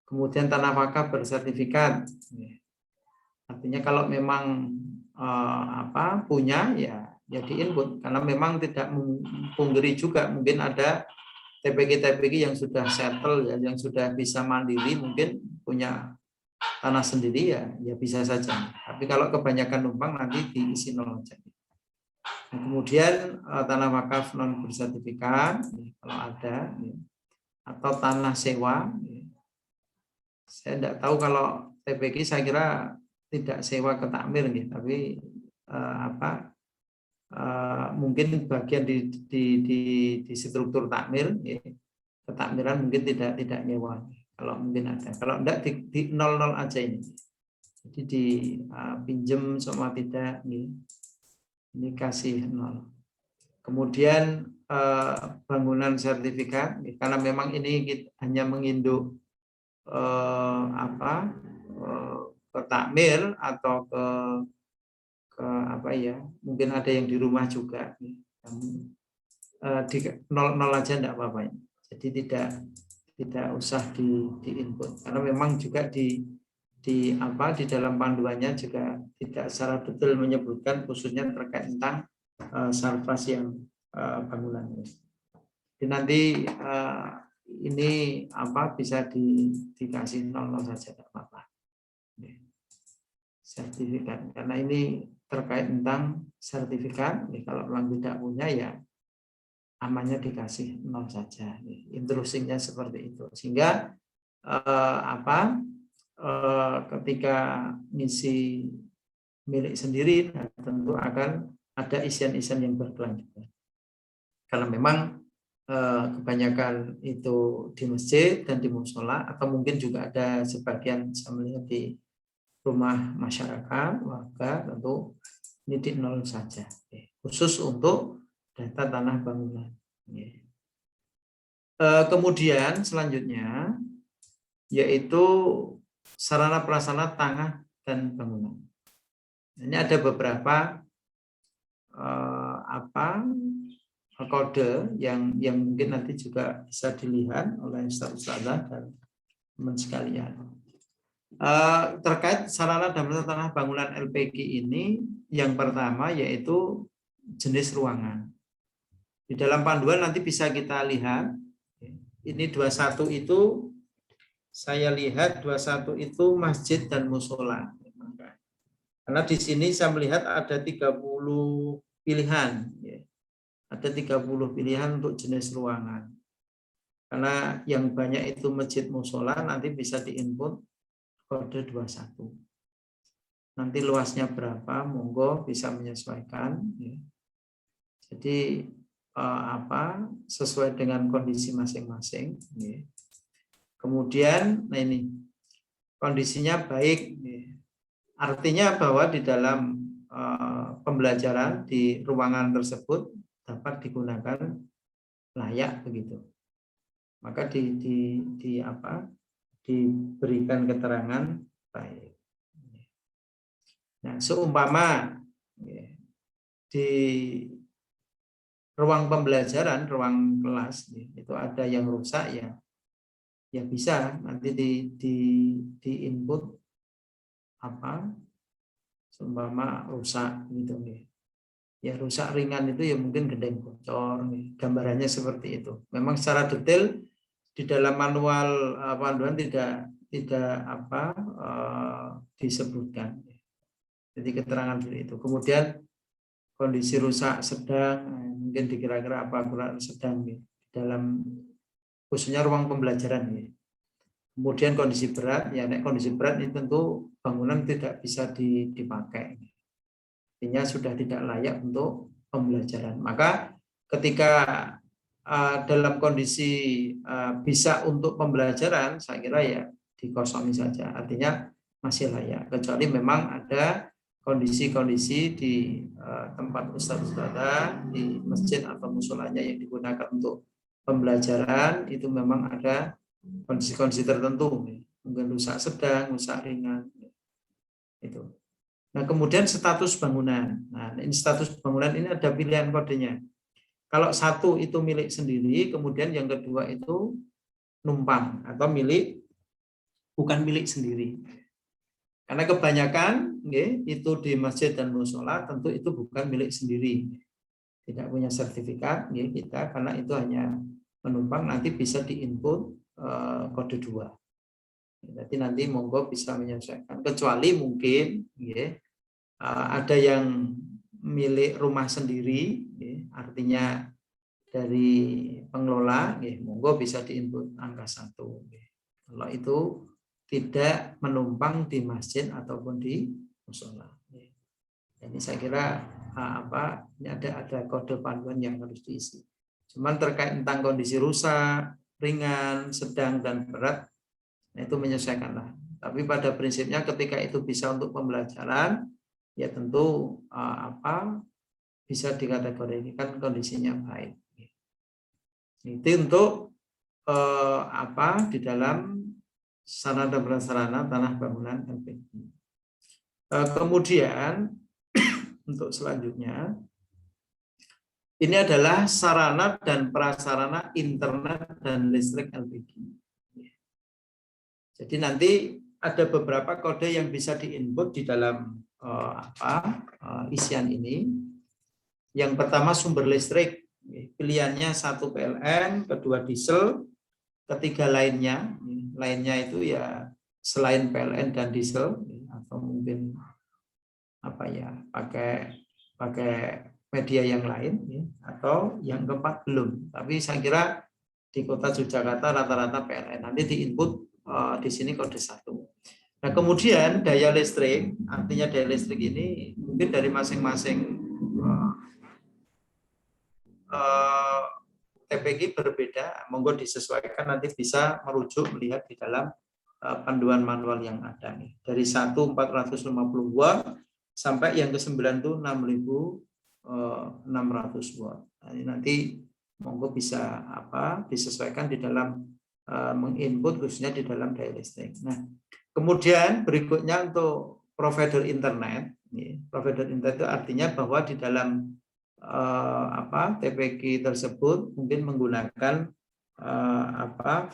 Kemudian tanah wakaf bersertifikat. Artinya kalau memang punya ya di input karena memang tidak memungkiri juga mungkin ada TPG yang sudah settle ya, yang sudah bisa mandiri mungkin punya tanah sendiri ya bisa saja. Tapi kalau kebanyakan numpang nanti diisi 0 saja. Nah, kemudian tanah wakaf non bersertifikat kalau ada atau tanah sewa. Saya tidak tahu kalau TPG saya kira tidak sewa ke takmir nih, tapi mungkin bagian di struktur takmir, ketakmiran mungkin tidak nyewa. Kalau mungkin ada, kalau enggak di 00 aja ini. Jadi dipinjam sama tidak ini kasih 0. Kemudian bangunan sertifikat karena memang ini hanya menginduk ke takmir atau ke mungkin ada yang di rumah juga di 00 aja enggak apa-apa. Jadi tidak usah di input karena memang juga di dalam panduannya juga tidak secara detail menyebutkan khususnya terkait tentang sarfas yang bangunan. Jadi nanti ini bisa dikasih 00 saja tidak apa-apa. Sertifikat karena ini terkait tentang sertifikat. Kalau memang tidak punya ya amannya dikasih 0 saja. Intrusinya seperti itu. Sehingga ketika misi milik sendiri tentu akan ada isian-isian yang berkelanjutan. Karena memang kebanyakan itu di masjid dan di musola, atau mungkin juga ada sebagian saya melihat di rumah masyarakat warga, tentu ini di nol saja, khusus untuk data tanah bangunan. Kemudian selanjutnya yaitu sarana prasarana tanah dan bangunan. Ini ada beberapa kode yang mungkin nanti juga bisa dilihat oleh ustaz-ustazah dan teman sekalian. Terkait sarana dan prasarana tanah bangunan LPG ini, yang pertama yaitu jenis ruangan. Di dalam panduan nanti bisa kita lihat, ini 21 itu saya lihat 21 itu masjid dan musola. Karena di sini saya melihat ada 30 pilihan. Ada 30 pilihan untuk jenis ruangan. Karena yang banyak itu masjid musola, nanti bisa diinput kode 21. Nanti luasnya berapa, monggo bisa menyesuaikan. Jadi sesuai dengan kondisi masing-masing. Kemudian, nah ini kondisinya baik. Artinya bahwa di dalam pembelajaran di ruangan tersebut dapat digunakan layak begitu. Maka diberikan keterangan baik. Nah, seumpama di ruang pembelajaran, ruang kelas itu ada yang rusak, ya bisa nanti di input seumpama rusak gitu. Ya rusak ringan itu ya mungkin gendeng bocor, gambarannya seperti itu. Memang secara detail di dalam manual panduan tidak disebutkan. Jadi keterangan seperti itu. Kemudian kondisi rusak sedang, mungkin dikira-kira apa kurang sedang di dalam khususnya ruang pembelajaran. Kemudian kondisi berat, kondisi berat ini tentu bangunan tidak bisa dipakai. Artinya sudah tidak layak untuk pembelajaran. Maka ketika dalam kondisi bisa untuk pembelajaran, saya kira ya dikosongi saja. Artinya masih layak. Kecuali memang ada kondisi-kondisi di tempat ustadz-ustadzah, di masjid atau musolanya yang digunakan untuk pembelajaran, itu memang ada kondisi-kondisi tertentu, mungkin rusak sedang, rusak ringan. Itu. Nah, kemudian status bangunan. Nah, ini status bangunan ini ada pilihan kodenya. Kalau satu itu milik sendiri, kemudian yang kedua itu numpang atau bukan milik sendiri. Karena kebanyakan itu di masjid dan musola tentu itu bukan milik sendiri. Tidak punya sertifikat kita, karena itu hanya menumpang, nanti bisa diinput kode 2. Jadi nanti monggo bisa menyesuaikan. Kecuali mungkin ada yang milik rumah sendiri, artinya dari pengelola, monggo bisa diinput angka 1. Kalau itu tidak menumpang di masjid ataupun di musola. Ini saya kira ini ada kode panduan yang harus diisi. Cuman terkait tentang kondisi rusak, ringan, sedang dan berat, itu menyesuaikanlah. Tapi pada prinsipnya ketika itu bisa untuk pembelajaran, ya tentu bisa dikategorikan kondisinya baik. Itu untuk di dalam sarana dan prasarana tanah bangunan LPG. Kemudian untuk selanjutnya ini adalah sarana dan prasarana internet dan listrik LPG. Jadi nanti ada beberapa kode yang bisa diinput di dalam isian ini. Yang pertama sumber listrik, pilihannya 1 PLN, kedua diesel, ketiga lainnya itu ya selain PLN dan diesel, atau mungkin pakai media yang lain, atau yang keempat belum. Tapi saya kira di kota Yogyakarta rata-rata PLN. Nanti diinput di sini kode 1. Nah, kemudian daya listrik, artinya daya listrik ini mungkin dari masing-masing TPS TPQ berbeda, monggo disesuaikan, nanti bisa merujuk melihat di dalam panduan manual yang ada nih. Dari 1.450 watt sampai yang ke-9 itu 6.600 watt. Nah, ini nanti monggo bisa disesuaikan di dalam menginput khususnya di dalam daya listrik. Nah, kemudian berikutnya untuk provider internet. Provider internet itu artinya bahwa di dalam TPQ tersebut mungkin menggunakan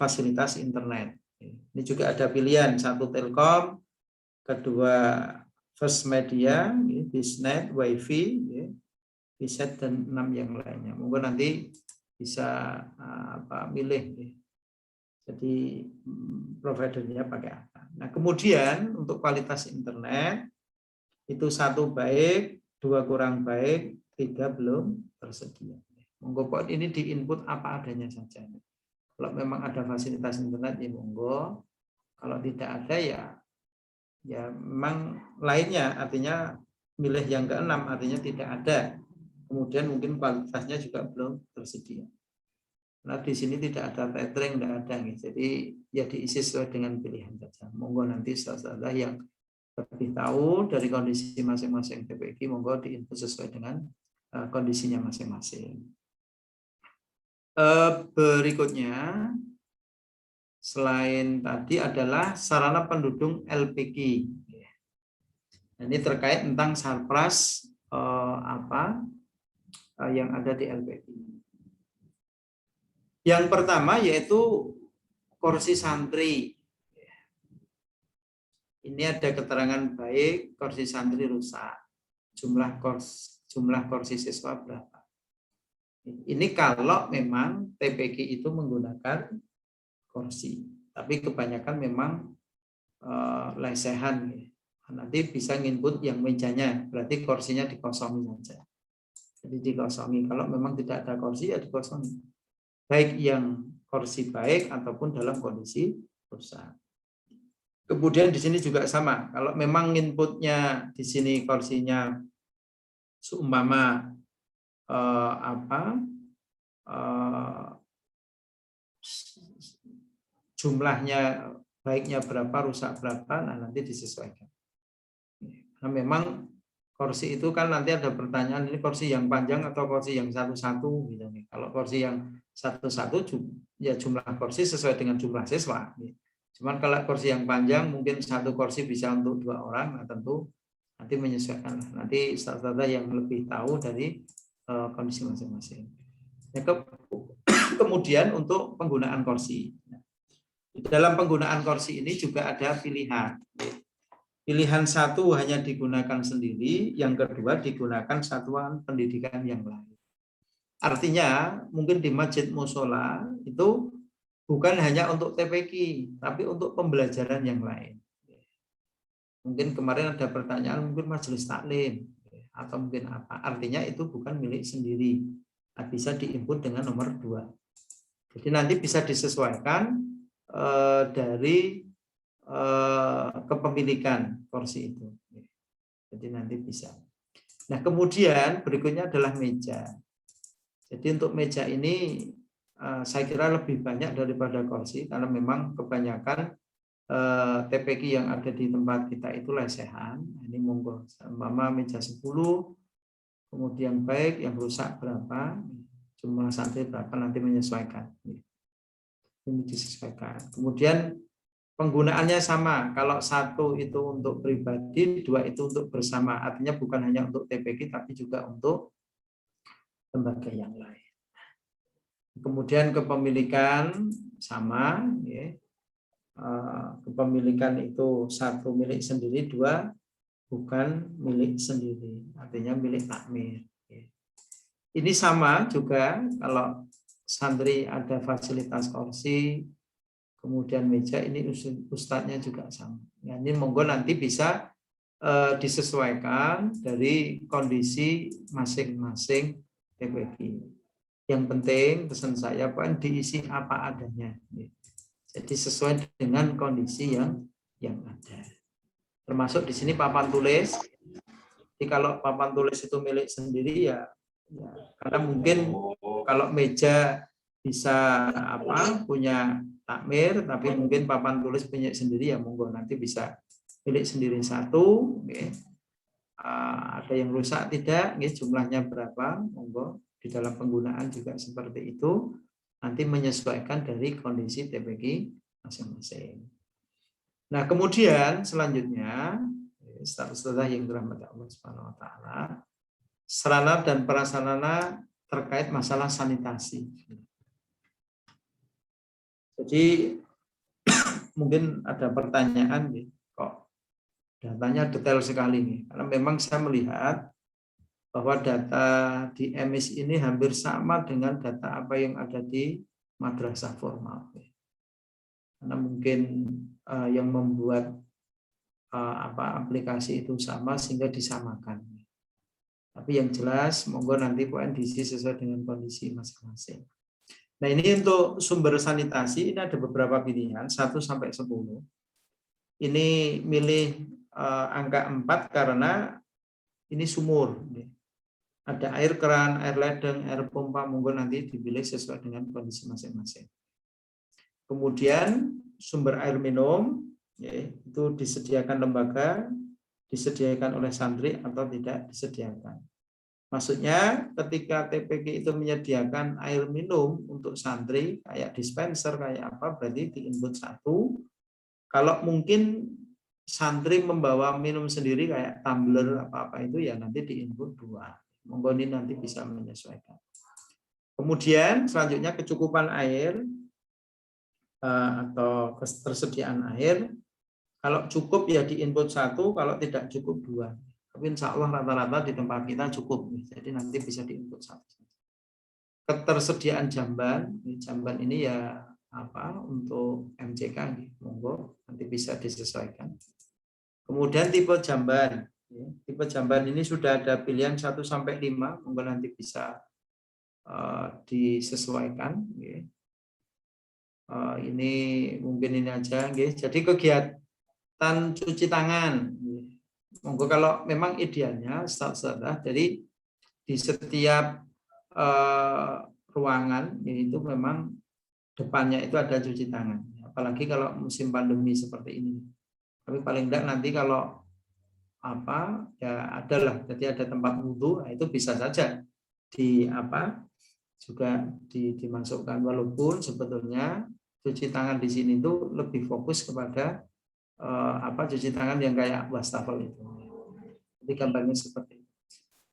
fasilitas internet. Ini juga ada pilihan, satu Telkom, kedua First Media, Bisnet, Wifi, Biset, dan 6 yang lainnya. Monggo nanti bisa milih. Jadi providernya pakai apa. Nah, kemudian untuk kualitas internet itu 1 baik, 2 kurang baik, 3 belum tersedia. Monggo Pak, ini diinput apa adanya saja. Kalau memang ada fasilitas internet ya monggo. Kalau tidak ada ya memang lainnya, artinya milih yang ke-6 artinya tidak ada. Kemudian mungkin kualitasnya juga belum tersedia. Nah, di sini tidak ada tethering, tidak ada. Jadi ya diisi sesuai dengan pilihan saja. Monggo nanti saudara yang lebih tahu dari kondisi masing-masing TPQ, monggo diinput sesuai dengan kondisinya masing-masing. Berikutnya, selain tadi adalah sarana pendukung LPQ. Ini terkait tentang sarpras yang ada di LPQ. Yang pertama yaitu kursi santri. Ini ada keterangan baik, kursi santri rusak. Jumlah kursi siswa berapa? Ini kalau memang TPQ itu menggunakan kursi. Tapi kebanyakan memang lesehan. Nanti bisa nginput yang mejanya, berarti kursinya dikosongi saja. Jadi dikosongi. Kalau memang tidak ada kursi ya dikosongi. Baik yang kursi baik ataupun dalam kondisi rusak. Kemudian di sini juga sama. Kalau memang inputnya di sini kursinya seumpama jumlahnya baiknya berapa, rusak berapa, nah nanti disesuaikan. Nah, memang kursi itu kan nanti ada pertanyaan, ini kursi yang panjang atau kursi yang satu-satu gitu nih. Kalau kursi yang satu-satu ya jumlah kursi sesuai dengan jumlah siswa. Cuman kalau kursi yang panjang mungkin satu kursi bisa untuk 2 orang, nah tentu nanti menyesuaikan. Nanti saudara yang lebih tahu dari kondisi masing-masing. Kemudian untuk penggunaan kursi. Di dalam penggunaan kursi ini juga ada pilihan. Pilihan 1 hanya digunakan sendiri, yang kedua digunakan satuan pendidikan yang lain. Artinya mungkin di masjid musola itu bukan hanya untuk TPQ, tapi untuk pembelajaran yang lain. Mungkin kemarin ada pertanyaan, mungkin majelis taklim atau mungkin apa. Artinya itu bukan milik sendiri. Bisa diinput dengan nomor 2. Jadi nanti bisa disesuaikan dari kepemilikan kursi itu. Jadi nanti bisa. Nah, kemudian berikutnya adalah meja. Jadi untuk meja ini saya kira lebih banyak daripada kursi karena memang kebanyakan TPQ yang ada di tempat kita itu lesehan. Ini monggo umpama meja 10, kemudian baik yang rusak berapa, jumlah santri berapa, nanti menyesuaikan. Ini disesuaikan. Kemudian penggunaannya sama. Kalau 1 itu untuk pribadi, 2 itu untuk bersama. Artinya bukan hanya untuk TPQ, tapi juga untuk lembaga yang lain. Kemudian kepemilikan sama. Ya. Kepemilikan itu 1 milik sendiri, 2 bukan milik sendiri. Artinya milik takmir. Ya. Ini sama juga kalau santri ada fasilitas kursi, kemudian meja, ini ustadznya juga sama. Ya, ini monggo nanti bisa disesuaikan dari kondisi masing-masing TPQ. Yang penting pesan saya Pak, diisi apa adanya. Jadi sesuai dengan kondisi yang ada. Termasuk di sini papan tulis. Jadi kalau papan tulis itu milik sendiri ya karena mungkin kalau meja bisa punya takmir, tapi mungkin papan tulis punya sendiri ya monggo nanti bisa pilih sendiri satu. Ada yang rusak tidak, jumlahnya berapa, monggo di dalam penggunaan juga seperti itu. Nanti menyesuaikan dari kondisi TPG masing-masing. Nah, kemudian selanjutnya, setelah yang dirahmati Allah Subhanahu wa taala, sarana dan prasarana terkait masalah sanitasi. Jadi mungkin ada pertanyaan kok datanya detail sekali nih, karena memang saya melihat bahwa data di MIS ini hampir sama dengan data apa yang ada di madrasah formal. Karena mungkin yang membuat aplikasi itu sama sehingga disamakan. Tapi yang jelas monggo nanti poin diisi sesuai dengan kondisi masing-masing. Nah, ini untuk sumber sanitasi ini ada beberapa pilihan 1 sampai 10. Ini milih angka 4 karena ini sumur. Ada air keran, air ledeng, air pompa, monggo nanti dipilih sesuai dengan kondisi masing-masing. Kemudian sumber air minum, itu disediakan lembaga, disediakan oleh santri atau tidak disediakan. Maksudnya ketika TPG itu menyediakan air minum untuk santri, kayak dispenser, kayak apa, berarti di input 1. Kalau mungkin santri membawa minum sendiri kayak tumbler apa-apa itu ya nanti di input 2. Monggo ini nanti bisa menyesuaikan. Kemudian selanjutnya kecukupan air atau ketersediaan air. Kalau cukup ya di input 1, kalau tidak cukup 2. Tapi insya Allah rata-rata di tempat kita cukup. Jadi nanti bisa di input 1. Ketersediaan jamban. Jamban ini ya untuk MCK. Monggo nanti bisa disesuaikan. Kemudian tipe jamban. Tipe jamban ini sudah ada pilihan 1 sampai 5, monggo nanti bisa disesuaikan. Ini mungkin ini aja. Jadi kegiatan cuci tangan, monggo kalau memang idealnya jadi di setiap ruangan itu memang depannya itu ada cuci tangan. Apalagi kalau musim pandemi seperti ini. Tapi paling tidak nanti kalau ya adalah jadi ada tempat wudhu, itu bisa saja juga dimasukkan, walaupun sebetulnya cuci tangan di sini itu lebih fokus kepada cuci tangan yang kayak wastafel itu. Jadi gambarnya seperti itu.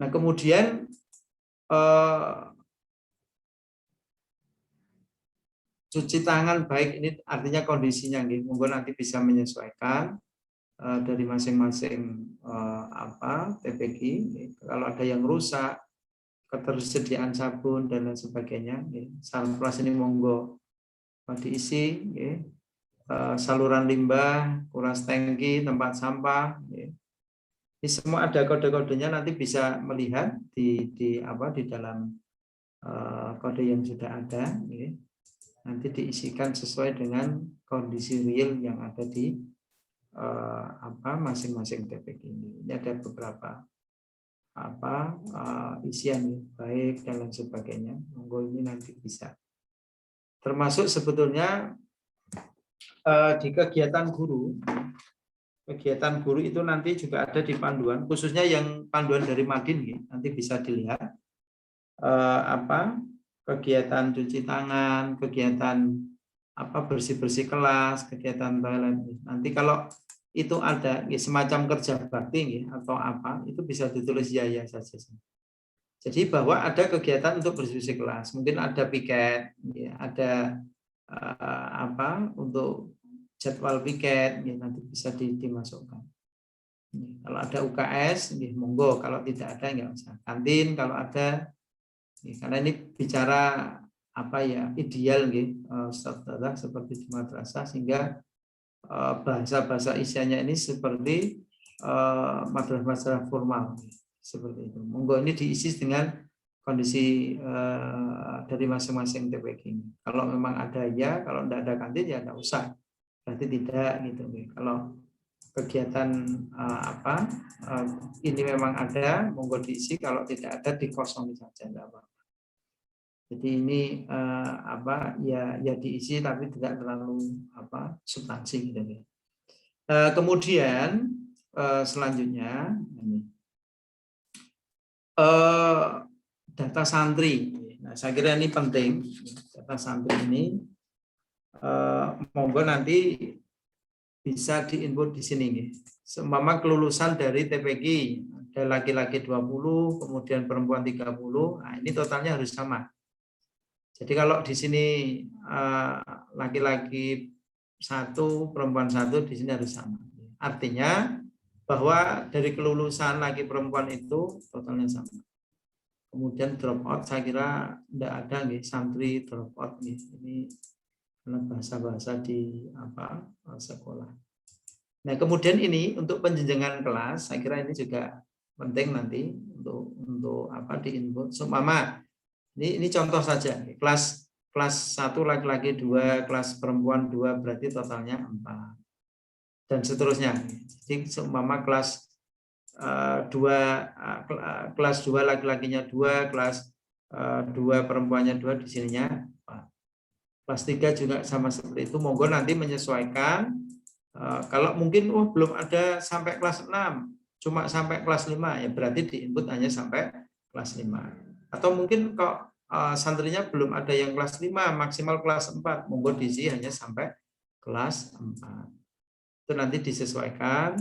Nah, kemudian cuci tangan baik ini artinya kondisinya monggo nanti bisa menyesuaikan dari masing-masing TPG. Kalau ada yang rusak, ketersediaan sabun dan lain sebagainya, Salpras ini monggo diisi, saluran limbah, kuras tangki, tempat sampah. Ini semua ada kode-kodenya, nanti bisa melihat di dalam kode yang sudah ada. Nanti diisikan sesuai dengan kondisi real yang ada di masing-masing TPG ini. Ini ada beberapa isian baik dan lain sebagainya. Monggo ini nanti bisa. Termasuk sebetulnya di kegiatan guru. Kegiatan guru itu nanti juga ada di panduan, khususnya yang panduan dari Madin nanti bisa dilihat kegiatan cuci tangan, kegiatan bersih-bersih kelas, kegiatan toilet. Nanti kalau itu ada semacam kerja bakti atau itu bisa ditulis ya saja. Jadi bahwa ada kegiatan untuk bersih-bersih kelas, mungkin ada piket, ada untuk jadwal piket, nanti bisa dimasukkan. Kalau ada UKS, monggo. Kalau tidak ada nggak usah. Kantin kalau ada, karena ini bicara ideal seperti di madrasah, sehingga bahasa-bahasa isiannya ini seperti madrasah formal seperti itu. Monggo ini diisi dengan kondisi dari masing-masing TPG ini. Kalau memang ada ya, kalau tidak ada kantin ya tidak usah. Berarti tidak gitu. Kalau kegiatan ini memang ada, monggo diisi. Kalau tidak ada dikosongi saja, tidak apa-apa. Jadi ini apa ya diisi tapi tidak terlalu substansi gitu ya. Kemudian selanjutnya ini data santri. Nah, saya kira ini penting. Data santri ini monggo nanti bisa diinput di sini nih. Seumpama kelulusan dari TPQ ada laki-laki 20, kemudian perempuan 30. Nah, ini totalnya harus sama. Jadi kalau di sini laki-laki 1, perempuan 1, di sini harus sama. Artinya bahwa dari kelulusan laki perempuan itu totalnya sama. Kemudian drop out saya kira tidak ada nih, santri drop out nih. Ini karena bahasa-bahasa di sekolah. Nah, kemudian ini untuk penjenjangan kelas, saya kira ini juga penting nanti untuk diinput. Seumpama ini contoh saja, kelas 1 laki-laki 2, kelas perempuan 2, berarti totalnya 4. Dan seterusnya. Jadi seumpama kelas 2 laki-lakinya 2, kelas 2 perempuannya 2, di sininya 4. Kelas 3 juga sama seperti itu. Monggo nanti menyesuaikan. Kalau mungkin belum ada sampai kelas 6, cuma sampai kelas 5, ya berarti diinput hanya sampai kelas 5. Atau mungkin kok santrinya belum ada yang kelas 5, maksimal kelas 4, monggo diisi hanya sampai kelas 4. Itu nanti disesuaikan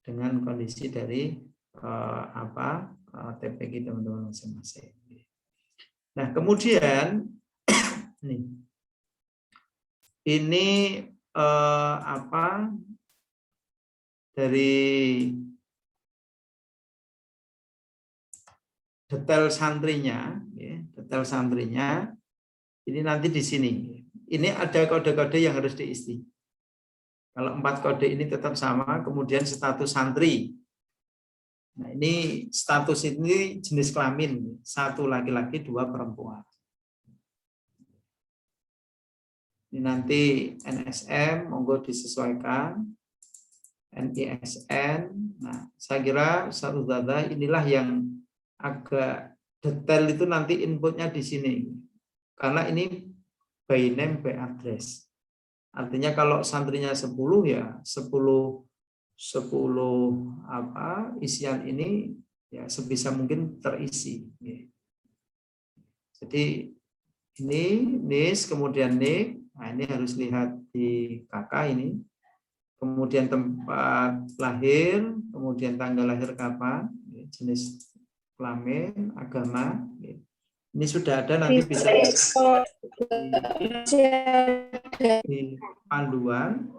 dengan kondisi dari TPQ teman-teman masing-masing. Nah, kemudian ini dari detail santrinya, detail santrinya ini nanti di sini. Ini ada kode-kode yang harus diisi. Kalau 4 kode ini tetap sama, kemudian status santri. Nah, ini status ini jenis kelamin, 1 laki-laki 2 perempuan. Ini nanti NSM, monggo disesuaikan. NISN. Nah, saya kira Ustaz Udzada inilah yang agak detail itu nanti inputnya di sini. Karena ini by name, by address. Artinya kalau santrinya 10 ya 10 isian ini ya sebisa mungkin terisi. Jadi ini NIS, kemudian NIK. Nah, ini harus lihat di KK ini. Kemudian tempat lahir, kemudian tanggal lahir kapan, jenis kelamin, agama. Ini sudah ada, nanti bisa di panduan.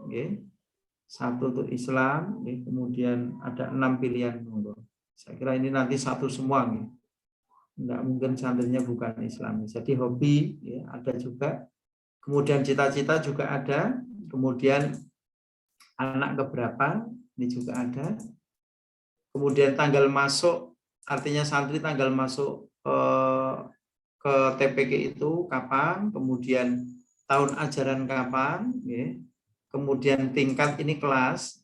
1 untuk Islam, kemudian ada 6 pilihan. Saya kira ini nanti satu semua. Enggak mungkin santrinya bukan Islam. Jadi hobi ada juga. Kemudian cita-cita juga ada. Kemudian anak keberapa, ini juga ada. Kemudian tanggal masuk, artinya santri tanggal masuk ke TPQ itu kapan, kemudian tahun ajaran kapan, kemudian tingkat ini kelas.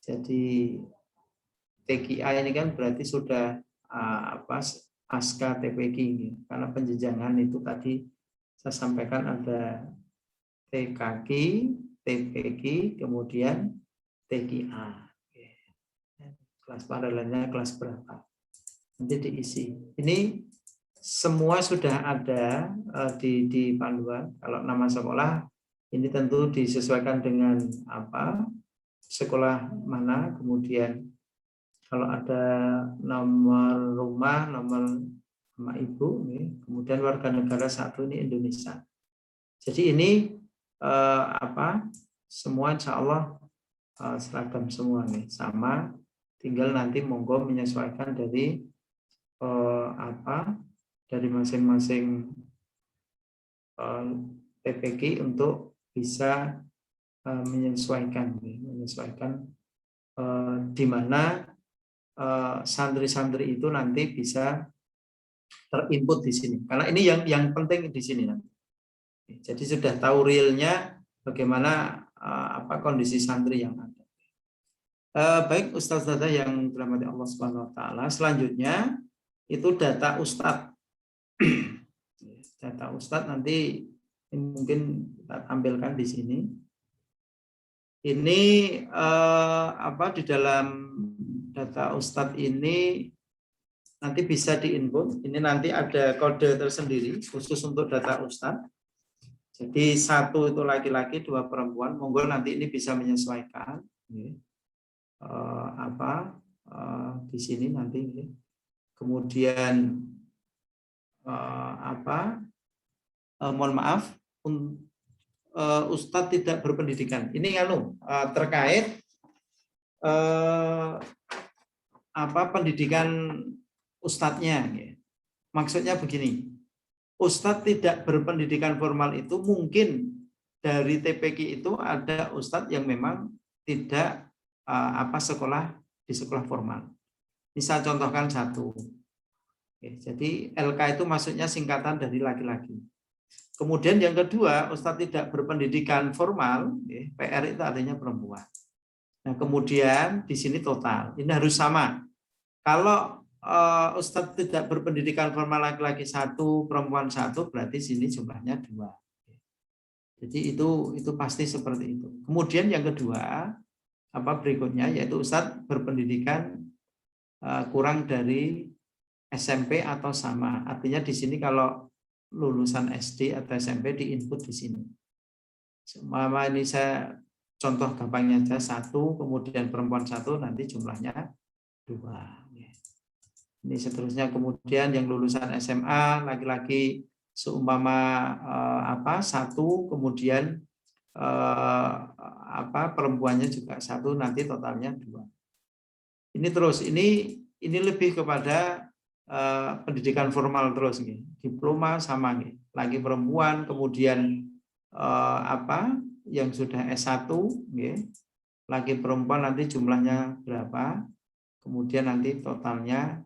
Jadi TKA ini kan berarti sudah pasca TPQ, karena penjenjangan itu tadi saya sampaikan ada TKQ, TPQ, kemudian TKA. Kelas paralelnya kelas berapa? Nanti diisi. Ini semua sudah ada di panduan. Kalau nama sekolah ini tentu disesuaikan dengan sekolah mana, kemudian kalau ada nomor rumah, nomor sama ibu, kemudian warga negara 1 ini Indonesia. Jadi ini semua insya Allah seragam semua nih, sama, tinggal nanti monggo menyesuaikan dari dari masing-masing TPQ untuk bisa menyesuaikan di mana santri-santri itu nanti bisa terinput di sini, karena ini yang penting di sini nanti. Jadi sudah tahu realnya bagaimana kondisi santri yang ada. Baik Ustaz yang dirahmati Allah Subhanahu wa taala, selanjutnya itu data ustadz. data Ustadz nanti ini mungkin kita tampilkan di sini. Ini di dalam data Ustadz ini nanti bisa diinput. Ini nanti ada kode tersendiri khusus untuk data Ustadz. Jadi 1 itu laki-laki, 2 perempuan. Monggo nanti ini bisa menyesuaikan. Di sini nanti. Kemudian mohon maaf, Ustadz tidak berpendidikan. Ini terkait pendidikan Ustadznya. Maksudnya begini, Ustadz tidak berpendidikan formal itu mungkin dari TPQ itu ada Ustadz yang memang tidak sekolah di sekolah formal. Ini saya contohkan satu. Jadi LK itu maksudnya singkatan dari laki-laki. Kemudian yang kedua, Ustadz tidak berpendidikan formal, PR itu artinya perempuan. Nah, kemudian di sini total, ini harus sama. Kalau Ustadz tidak berpendidikan formal laki-laki 1, perempuan 1, berarti sini jumlahnya 2. Jadi itu pasti seperti itu. Kemudian yang kedua, berikutnya yaitu Ustadz berpendidikan kurang dari SMP atau sama. Artinya di sini kalau lulusan SD atau SMP diinput di sini. Mama ini saya contoh gampangnya aja 1, kemudian perempuan 1, nanti jumlahnya 2. Ini seterusnya kemudian yang lulusan SMA laki-laki seumpama 1, kemudian perempuannya juga 1, nanti totalnya 2. Ini terus ini lebih kepada pendidikan formal terus nih. Diploma sama nih. Lagi perempuan, kemudian yang sudah S1 nih. Lagi perempuan nanti jumlahnya berapa? Kemudian nanti totalnya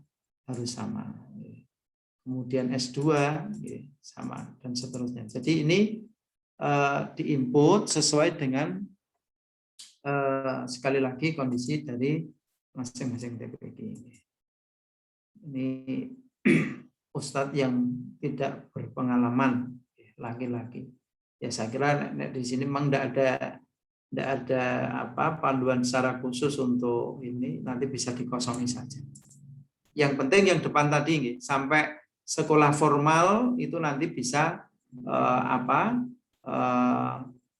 harus sama. Kemudian S2 nih, sama dan seterusnya. Jadi ini diinput sesuai dengan sekali lagi kondisi dari masing-masing TPQ ini. Ini Ustadz yang tidak berpengalaman laki-laki. Ya saya kira di sini memang tidak ada panduan secara khusus untuk ini, nanti bisa dikosongi saja. Yang penting yang depan tadi sampai sekolah formal itu nanti bisa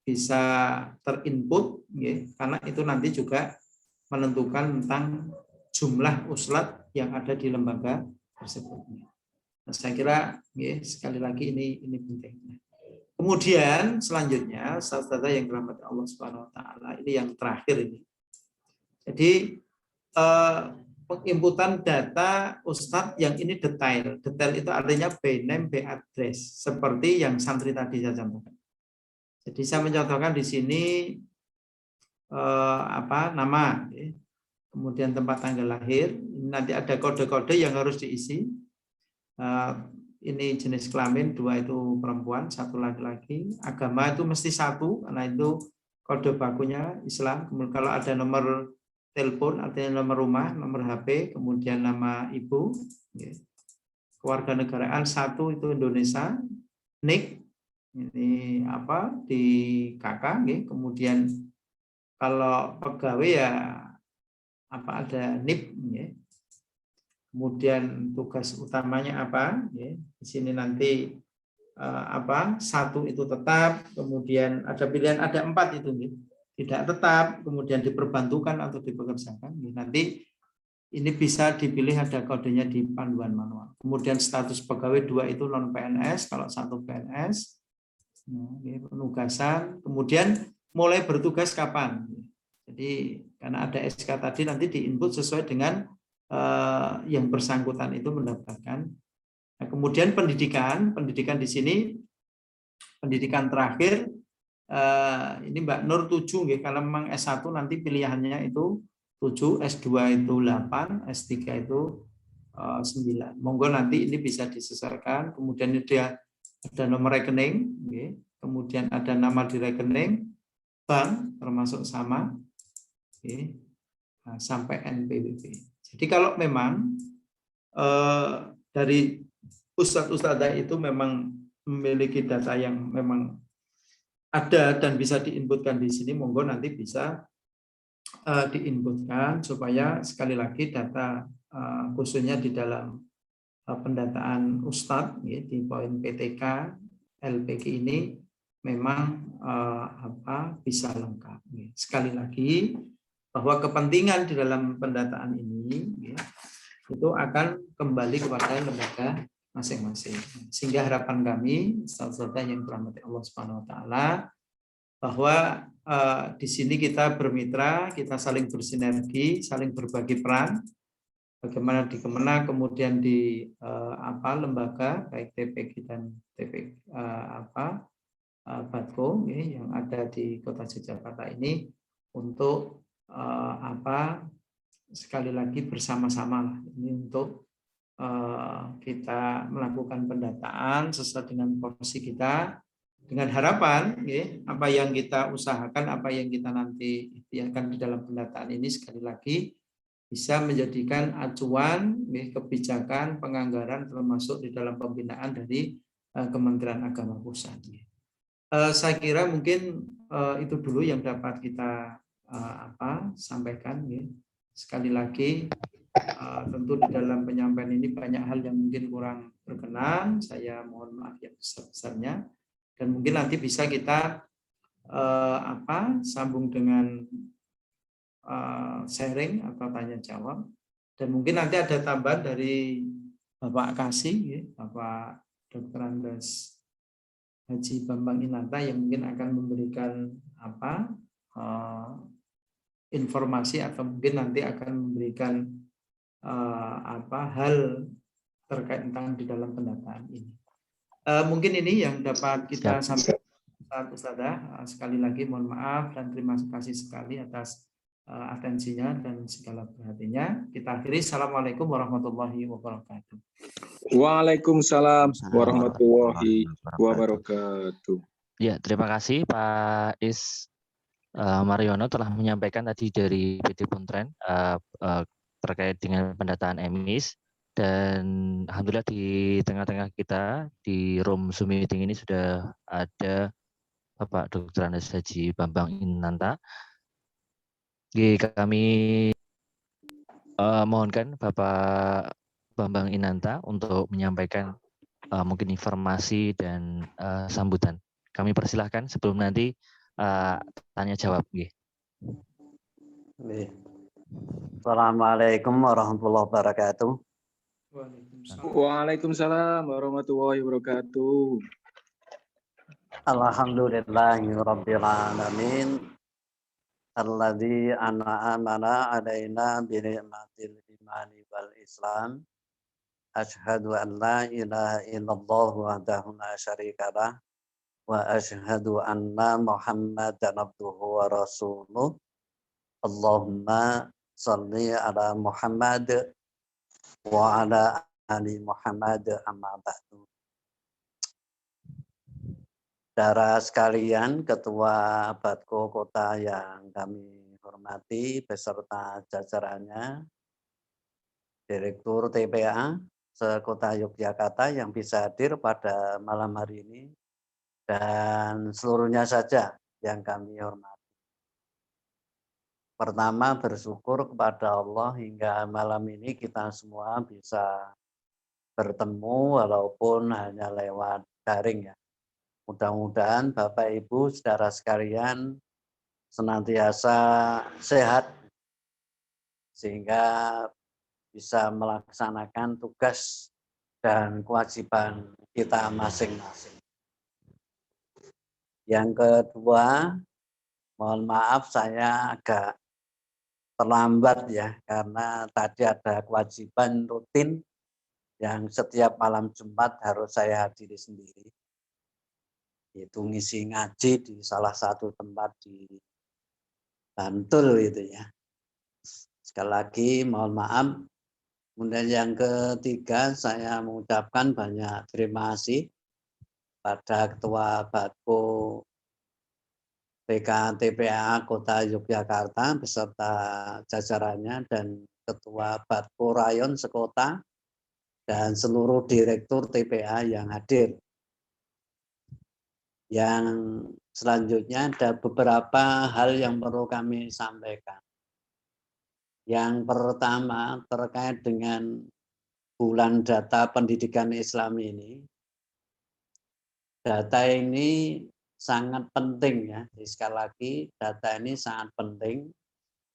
bisa terinput karena itu nanti juga menentukan tentang jumlah uslat yang ada di lembaga tersebut. Nah, saya kira sekali lagi ini penting. Kemudian selanjutnya saudara yang dirahmati Allah Subhanahu wa taala, ini yang terakhir ini. Jadi penginputan data Ustadz yang ini detail. Detail itu artinya by name, by address, seperti yang santri tadi saya contohkan. Jadi saya mencontohkan di sini nama, kemudian tempat tanggal lahir. Nanti ada kode-kode yang harus diisi. Ini jenis kelamin 2 itu perempuan, 1 laki-laki. Agama itu mesti 1 karena itu kode bakunya Islam. Kemudian kalau ada nomor telepon artinya nomor rumah, nomor HP, kemudian nama ibu. Kewarganegaraan 1 itu Indonesia. NIK ini di KK. Kemudian kalau pegawai ya ada NIP. Kemudian tugas utamanya apa? Di sini nanti 1 itu tetap, kemudian ada pilihan ada 4 itu tidak tetap, kemudian diperbantukan atau dipekerjakan. Nanti ini bisa dipilih ada kodenya di panduan manual. Kemudian status pegawai 2 itu non PNS, kalau 1 PNS. Penugasan, kemudian mulai bertugas kapan? Jadi karena ada SK tadi nanti diinput sesuai dengan yang bersangkutan itu mendapatkan. Nah, kemudian pendidikan di sini pendidikan terakhir ini Mbak Nur 7 karena memang S1 nanti pilihannya itu 7, S2 itu 8, S3 itu 9. Monggo nanti ini bisa disesuaikan. Kemudian dia ada nomor rekening, kemudian ada nama di rekening bank termasuk sama, sampai NPWP. Jadi kalau memang dari ustadz-ustadzah itu memang memiliki data yang memang ada dan bisa diinputkan di sini, monggo nanti bisa diinputkan supaya sekali lagi data khususnya di dalam pendataan Ustadz ya, di poin PTK LPG ini memang bisa lengkap. Ya. Sekali lagi bahwa kepentingan di dalam pendataan ini ya, itu akan kembali kepada lembaga masing-masing. Sehingga harapan kami, saudara yang dirahmati Allah Subhanahu Wa Taala, bahwa di sini kita bermitra, kita saling bersinergi, saling berbagi peran. Bagaimana di Kemenak, kemudian di lembaga baik TPG dan Batko ya, yang ada di Kota Yogyakarta ini untuk sekali lagi bersama-sama lah ini untuk kita melakukan pendataan sesuai dengan porsi kita dengan harapan ya, apa yang kita usahakan, apa yang kita nanti ikhtiarkan di dalam pendataan ini sekali lagi bisa menjadikan acuan kebijakan penganggaran termasuk di dalam pembinaan dari Kementerian Agama Pusat. Saya kira mungkin itu dulu yang dapat kita sampaikan. Sekali lagi tentu di dalam penyampaian ini banyak hal yang mungkin kurang berkenan. Saya mohon maaf yang besar-besarnya. Dan mungkin nanti bisa kita sambung dengan sharing atau tanya jawab, dan mungkin nanti ada tambahan dari Bapak Kasih ya, Bapak Dr. Andes Haji Bambang Inanta yang mungkin akan memberikan informasi atau mungkin nanti akan memberikan hal terkait tentang di dalam pendataan ini. Mungkin ini yang dapat kita sampaikan. Ustazah, sekali lagi mohon maaf dan terima kasih sekali atas atensinya dan segala perhatiannya. Kita akhiri. Assalamualaikum warahmatullahi wabarakatuh. Waalaikumsalam warahmatullahi wabarakatuh. Ya, terima kasih Pak Is Mariono telah menyampaikan tadi dari PT Puntren terkait dengan pendataan emis, dan alhamdulillah di tengah-tengah kita di room Zoom meeting ini sudah ada Bapak Dr. Andes Haji Bambang Inanta. Kami mohonkan Bapak Bambang Inanta untuk menyampaikan mungkin informasi dan sambutan. Kami persilahkan sebelum nanti tanya jawab. Assalamualaikum warahmatullahi wabarakatuh. Waalaikumsalam warahmatullahi wabarakatuh. Alhamdulillahirabbil alamin. Alladzi an'amana 'alaina bi ni'matil imani wal islam. Asyhadu an la ilaha illallah wahdahu la syarikalah wa asyhadu anna Muhammadan abduhu wa rasuluh. Allahumma shalli ala Muhammad wa ala ali Muhammad amma ba'du. Saudara sekalian, Ketua Batko Kota yang kami hormati beserta jajarannya, Direktur TPA se-Kota Yogyakarta yang bisa hadir pada malam hari ini, dan seluruhnya saja yang kami hormati. Pertama, bersyukur kepada Allah hingga malam ini kita semua bisa bertemu walaupun hanya lewat daring ya. Mudah-mudahan Bapak Ibu saudara sekalian senantiasa sehat sehingga bisa melaksanakan tugas dan kewajiban kita masing-masing. Yang kedua, mohon maaf saya agak terlambat ya, karena tadi ada kewajiban rutin yang setiap malam Jumat harus saya hadiri sendiri. Itu ngisi ngaji di salah satu tempat di Bantul itu ya. Sekali lagi mohon maaf. Kemudian yang ketiga, saya mengucapkan banyak terima kasih pada Ketua Batko PKTPA Kota Yogyakarta beserta jajarannya dan Ketua Batko Rayon Sekota dan seluruh Direktur TPA yang hadir. Yang selanjutnya ada beberapa hal yang perlu kami sampaikan. Yang pertama terkait dengan bulan data pendidikan Islam ini. Data ini sangat penting ya. Jadi sekali lagi data ini sangat penting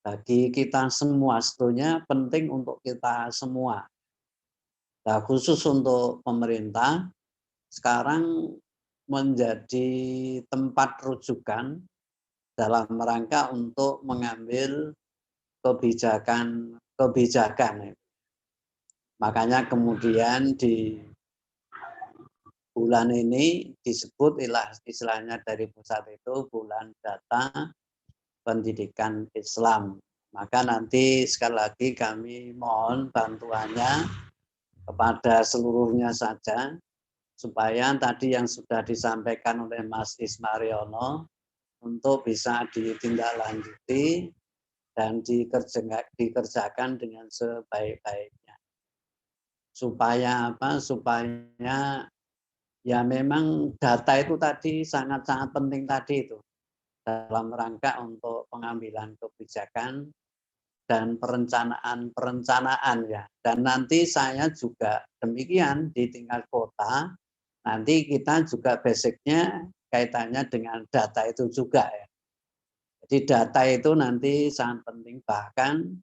bagi kita semua, sebetulnya penting untuk kita semua. Nah, khusus untuk pemerintah sekarang menjadi tempat rujukan dalam rangka untuk mengambil kebijakan. Makanya kemudian di bulan ini disebut istilahnya dari pusat itu bulan data pendidikan Islam. Maka nanti sekali lagi kami mohon bantuannya kepada seluruhnya saja supaya tadi yang sudah disampaikan oleh Mas Ismariono untuk bisa ditindaklanjuti dan dikerjakan dengan sebaik-baiknya. Supaya apa? Supaya ya memang data itu tadi sangat-sangat penting tadi itu dalam rangka untuk pengambilan kebijakan dan perencanaan ya. Dan nanti saya juga demikian di tingkat kota. Nanti kita juga basicnya kaitannya dengan data itu juga ya. Jadi data itu nanti sangat penting, bahkan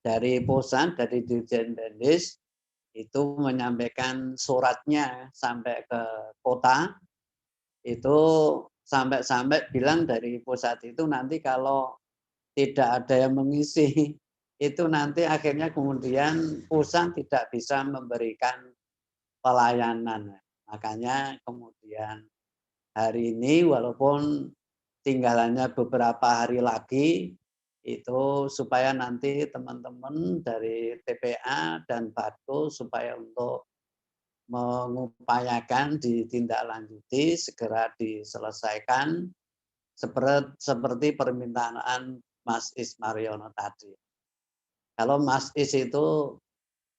dari pusat, dari Dirjen Dendis itu menyampaikan suratnya sampai ke kota, itu sampai bilang dari pusat itu nanti kalau tidak ada yang mengisi, itu nanti akhirnya kemudian pusat tidak bisa memberikan pelayanan. Makanya kemudian hari ini walaupun tinggalannya beberapa hari lagi, itu supaya nanti teman-teman dari TPA dan Badko supaya untuk mengupayakan ditindaklanjuti, segera diselesaikan seperti permintaan Mas Ismariono tadi. Kalau Mas Is itu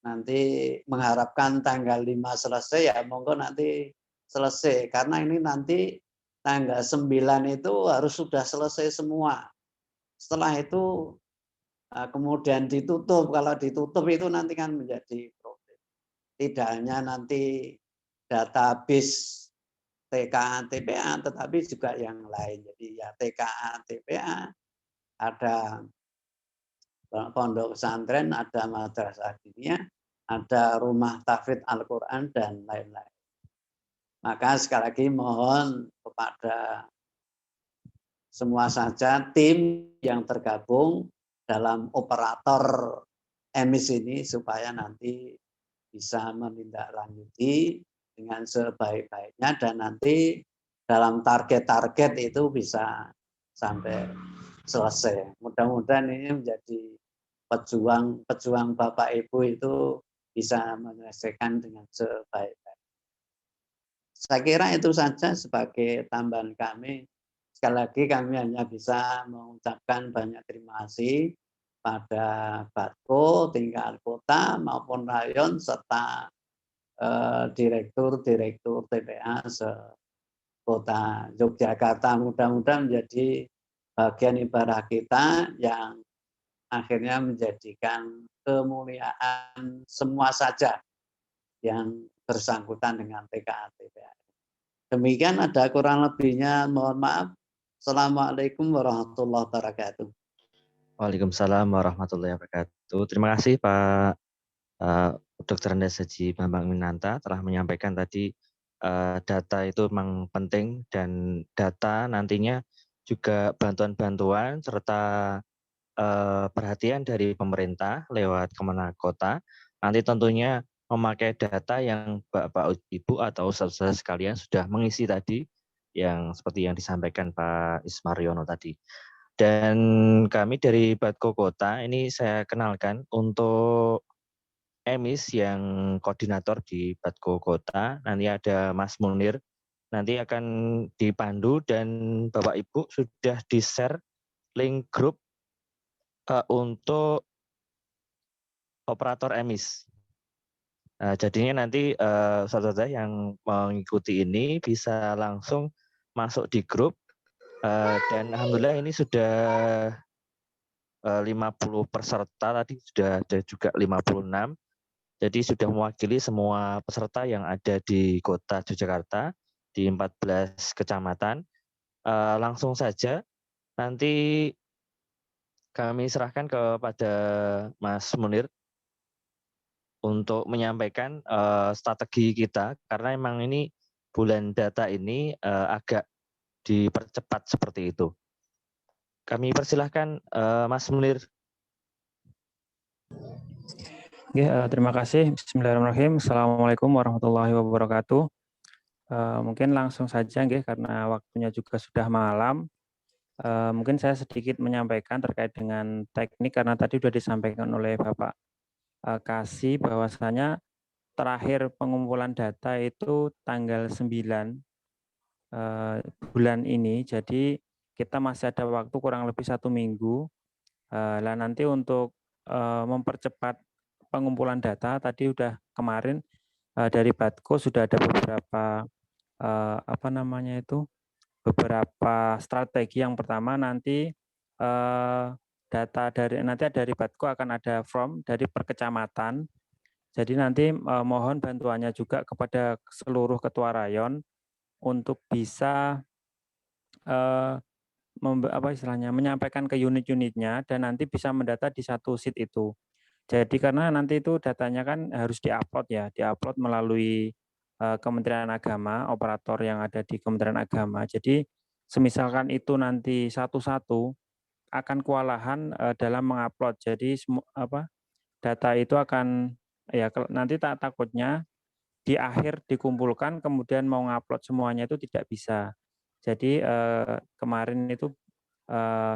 nanti mengharapkan tanggal 5 selesai, ya monggo nanti selesai. Karena ini nanti tanggal 9 itu harus sudah selesai semua. Setelah itu kemudian ditutup. Kalau ditutup itu nanti kan menjadi problem. Tidak hanya nanti database TKA, TPA, tetapi juga yang lain. Jadi ya TKA, TPA, ada pondok pesantren, ada madrasah diniyah, ada rumah tahfidz Al-Quran, dan lain-lain. Maka sekali lagi mohon kepada semua saja tim yang tergabung dalam operator emis ini supaya nanti bisa menindaklanjuti dengan sebaik-baiknya dan nanti dalam target-target itu bisa sampai selesai. Mudah-mudahan ini menjadi pejuang Bapak Ibu itu bisa menyelesaikan dengan sebaik-baiknya. Saya kira itu saja sebagai tambahan kami. Sekali lagi kami hanya bisa mengucapkan banyak terima kasih pada Badko tingkat kota maupun rayon serta direktur-direktur TPA se-Kota Yogyakarta. Mudah-mudahan menjadi bagian ibadah kita yang akhirnya menjadikan kemuliaan semua saja yang bersangkutan dengan TKA TPA. Demikian, ada kurang lebihnya mohon maaf. Assalamualaikum warahmatullahi wabarakatuh. Waalaikumsalam warahmatullahi wabarakatuh. Terima kasih Pak Dr. Andes Haji Bambang Winanta telah menyampaikan tadi data itu memang penting dan data nantinya juga bantuan-bantuan serta perhatian dari pemerintah lewat Kemenag Kota. Nanti tentunya memakai data yang Bapak Ibu atau saudara sekalian sudah mengisi tadi yang seperti yang disampaikan Pak Ismariono tadi. Dan kami dari Badko Kota ini saya kenalkan untuk emis yang koordinator di Badko Kota. Nanti ada Mas Munir, nanti akan dipandu dan Bapak Ibu sudah di-share link grup untuk operator emis. Jadinya nanti saudara yang mengikuti ini bisa langsung masuk di grup dan alhamdulillah ini sudah 50 peserta, tadi sudah ada juga 56. Jadi sudah mewakili semua peserta yang ada di Kota Yogyakarta di 14 kecamatan. Langsung saja nanti kami serahkan kepada Mas Munir untuk menyampaikan strategi kita, karena emang ini bulan data ini agak dipercepat seperti itu. Kami persilahkan Mas Munir. Oke, terima kasih. Bismillahirrahmanirrahim. Assalamualaikum warahmatullahi wabarakatuh. Mungkin langsung saja, karena waktunya juga sudah malam. Mungkin saya sedikit menyampaikan terkait dengan teknik, karena tadi sudah disampaikan oleh Bapak Kasih bahwasanya terakhir pengumpulan data itu tanggal 9 bulan ini. Jadi kita masih ada waktu kurang lebih 1 minggu. Lah nanti untuk mempercepat pengumpulan data, tadi udah kemarin dari Batko sudah ada beberapa beberapa strategi. Yang pertama nanti data dari Batko akan ada form dari per kecamatan. Jadi nanti mohon bantuannya juga kepada seluruh ketua rayon untuk bisa menyampaikan ke unit-unitnya dan nanti bisa mendata di satu sheet itu. Jadi karena nanti itu datanya kan harus diupload melalui Kementerian Agama, operator yang ada di Kementerian Agama. Jadi semisalkan itu nanti satu-satu akan kewalahan dalam mengupload. Jadi data itu akan nanti takutnya di akhir dikumpulkan kemudian mau ngupload semuanya itu tidak bisa. Jadi kemarin itu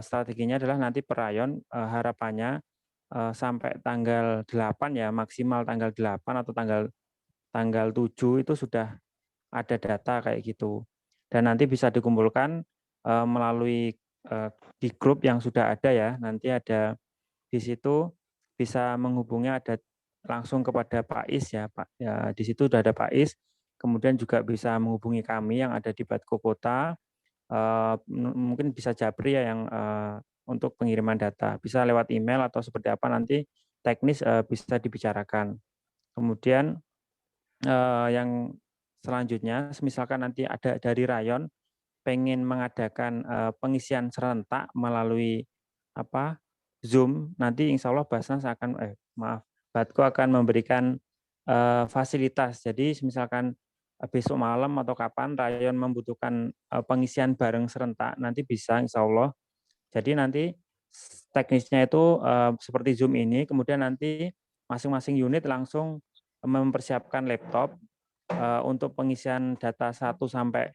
strateginya adalah nanti per rayon harapannya sampai tanggal 8 ya, maksimal tanggal 8 atau tanggal 7 itu sudah ada data kayak gitu. Dan nanti bisa dikumpulkan melalui di grup yang sudah ada ya. Nanti ada di situ bisa menghubungi ada langsung kepada Pak Is ya, Pak. Ya, di situ sudah ada Pak Is. Kemudian juga bisa menghubungi kami yang ada di Batko Kota. Mungkin bisa Japri ya yang untuk pengiriman data. Bisa lewat email atau seperti apa nanti teknis bisa dibicarakan. Kemudian yang selanjutnya, misalkan nanti ada dari rayon pengen mengadakan pengisian serentak melalui Zoom, nanti insya Allah Basnas akan Batko akan memberikan fasilitas. Jadi misalkan besok malam atau kapan rayon membutuhkan pengisian bareng serentak, nanti bisa insya Allah. Jadi nanti teknisnya itu seperti Zoom ini, kemudian nanti masing-masing unit langsung mempersiapkan laptop untuk pengisian data 1 sampai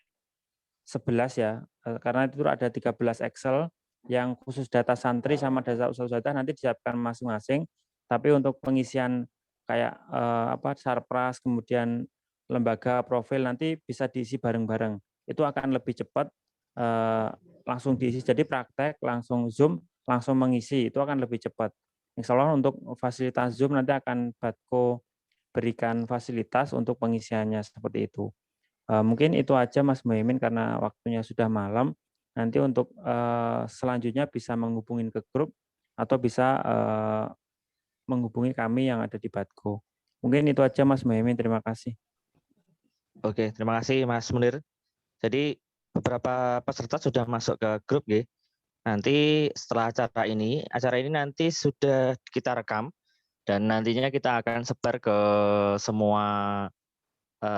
11 ya, karena itu ada 13 Excel yang khusus data santri sama data usaha nanti disiapkan masing-masing. Tapi untuk pengisian kayak sarpras, kemudian lembaga profil nanti bisa diisi bareng-bareng. Itu akan lebih cepat langsung diisi. Jadi praktek langsung Zoom, langsung mengisi, itu akan lebih cepat. Insya Allah untuk fasilitas Zoom nanti akan Batko berikan fasilitas untuk pengisiannya seperti itu. Mungkin itu aja Mas Muhaimin karena waktunya sudah malam. Nanti untuk selanjutnya bisa menghubungin ke grup atau bisa menghubungi kami yang ada di Batko. Mungkin itu aja Mas Muhaimin, terima kasih. Oke, terima kasih Mas Munir. Jadi beberapa peserta sudah masuk ke grup ya. Nanti setelah acara ini nanti sudah kita rekam dan nantinya kita akan sebar ke semua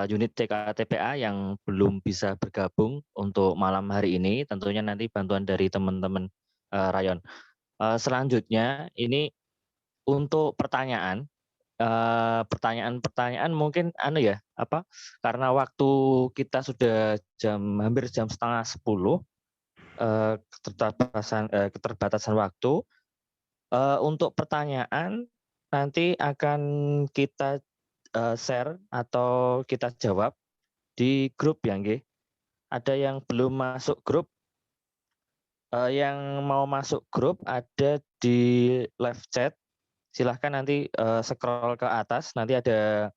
unit TKTPA yang belum bisa bergabung untuk malam hari ini. Tentunya nanti bantuan dari teman-teman rayon. Selanjutnya ini untuk pertanyaan mungkin karena waktu kita sudah hampir jam setengah 10, keterbatasan waktu. Untuk pertanyaan nanti akan kita share atau kita jawab di grup ya, nggih. Ada yang belum masuk grup, yang mau masuk grup ada di live chat. Silahkan nanti scroll ke atas, nanti ada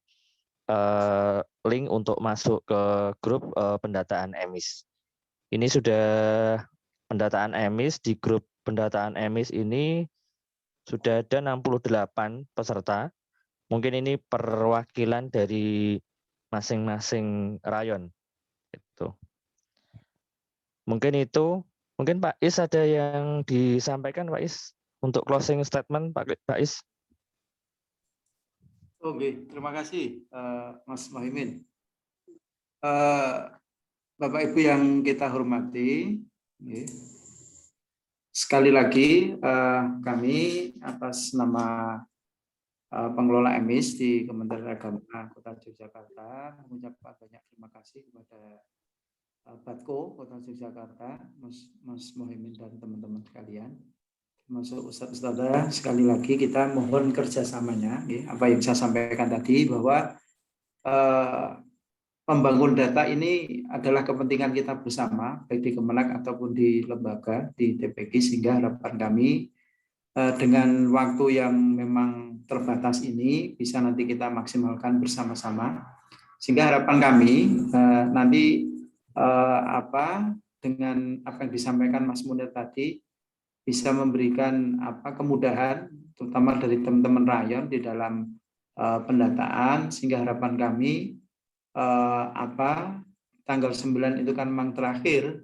link untuk masuk ke grup pendataan emis. ini sudah pendataan emis. Di grup pendataan emis ini sudah ada 68 peserta. Mungkin ini perwakilan dari masing-masing rayon. Mungkin Pak Is ada yang disampaikan Pak Is untuk closing statement Pak Is. Oke, terima kasih Mas Mohaimin. Bapak Ibu yang kita hormati, sekali lagi kami atas nama pengelola emis di Kementerian Agama Kota Yogyakarta mengucapkan banyak terima kasih kepada Batko Kota Yogyakarta, Mas Mohaimin dan teman-teman sekalian, termasuk Ustadz sekali lagi kita mohon kerjasamanya. Apa yang saya sampaikan tadi bahwa membangun data ini adalah kepentingan kita bersama, baik di Kemenak ataupun di lembaga, di TPG, sehingga harapan kami dengan waktu yang memang terbatas ini bisa nanti kita maksimalkan bersama-sama, sehingga harapan kami nanti dengan apa yang disampaikan Mas Munir tadi bisa memberikan kemudahan terutama dari teman-teman rayon di dalam pendataan, sehingga harapan kami tanggal 9 itu kan memang terakhir,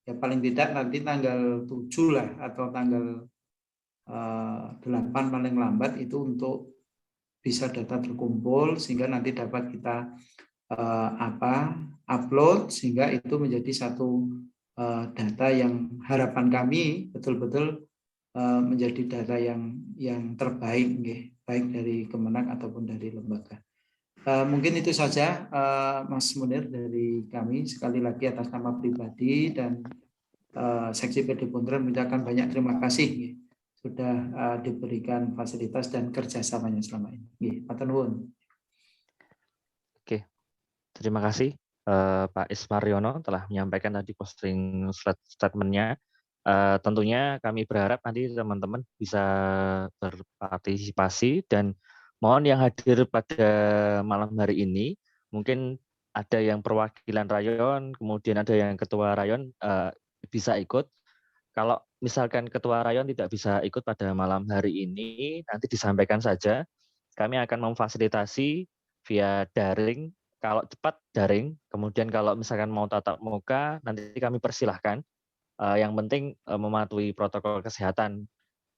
ya paling tidak nanti tanggal 7 lah atau tanggal 8 paling lambat itu untuk bisa data terkumpul sehingga nanti dapat kita upload sehingga itu menjadi satu data yang harapan kami betul-betul menjadi data yang terbaik, baik dari Kemenak ataupun dari lembaga. Mungkin itu saja Mas Munir dari kami. Sekali lagi atas nama pribadi dan Seksi PD Puntren mengucapkan banyak terima kasih sudah diberikan fasilitas dan kerjasamanya selama ini. Matur nuwun. Oke, terima kasih Pak Ismaryono telah menyampaikan tadi closing statement-nya. Tentunya kami berharap nanti teman-teman bisa berpartisipasi dan mohon yang hadir pada malam hari ini, mungkin ada yang perwakilan rayon, kemudian ada yang ketua rayon bisa ikut. Kalau misalkan ketua rayon tidak bisa ikut pada malam hari ini, nanti disampaikan saja. Kami akan memfasilitasi via daring, kalau cepat daring, kemudian kalau misalkan mau tatap muka, nanti kami persilahkan. Yang penting mematuhi protokol kesehatan.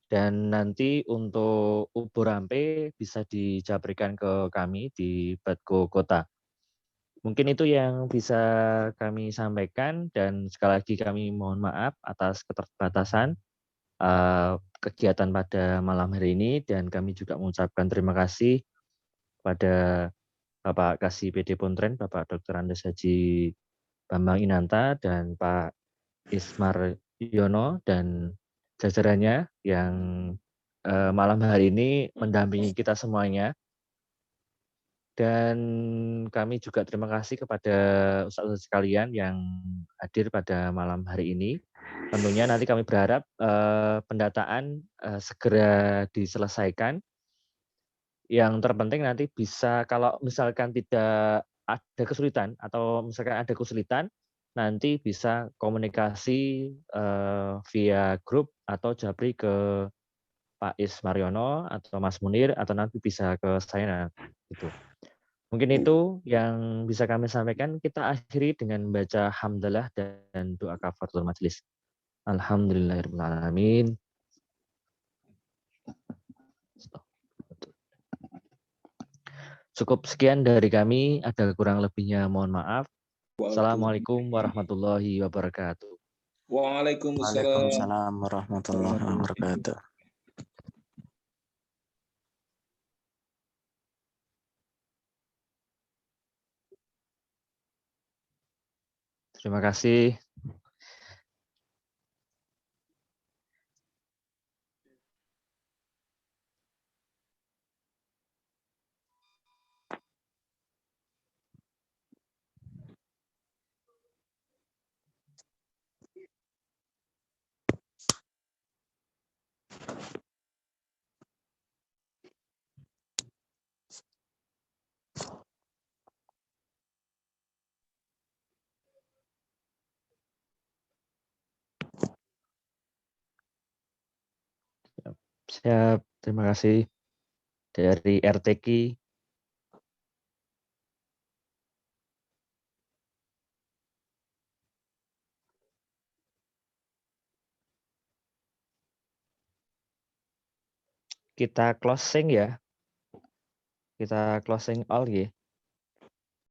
Dan nanti untuk Uburampe bisa dijabarkan ke kami di Batko Kota. Mungkin itu yang bisa kami sampaikan dan sekali lagi kami mohon maaf atas keterbatasan kegiatan pada malam hari ini dan kami juga mengucapkan terima kasih pada Bapak Kasih PD Puntren, Bapak Dr. Andes Haji Bambang Inanta dan Pak Ismar Yono dan jajarannya yang malam hari ini mendampingi kita semuanya. Dan kami juga terima kasih kepada ustadz sekalian yang hadir pada malam hari ini. Tentunya nanti kami berharap pendataan segera diselesaikan. Yang terpenting nanti bisa kalau misalkan tidak ada kesulitan atau misalkan ada kesulitan, nanti bisa komunikasi via grup atau japri ke Pak Ismaryono atau Mas Munir atau nanti bisa ke saya gitu. Mungkin itu yang bisa kami sampaikan. Kita akhiri dengan membaca hamdalah dan doa kafaratul majelis. Alhamdulillahirrahmanirrahim. Cukup sekian dari kami. Ada kurang lebihnya mohon maaf. Assalamualaikum warahmatullahi wabarakatuh. Waalaikumsalam warahmatullahi wabarakatuh. Terima kasih. Siap, terima kasih. Dari RTQ. Kita closing ya. Kita closing all ya.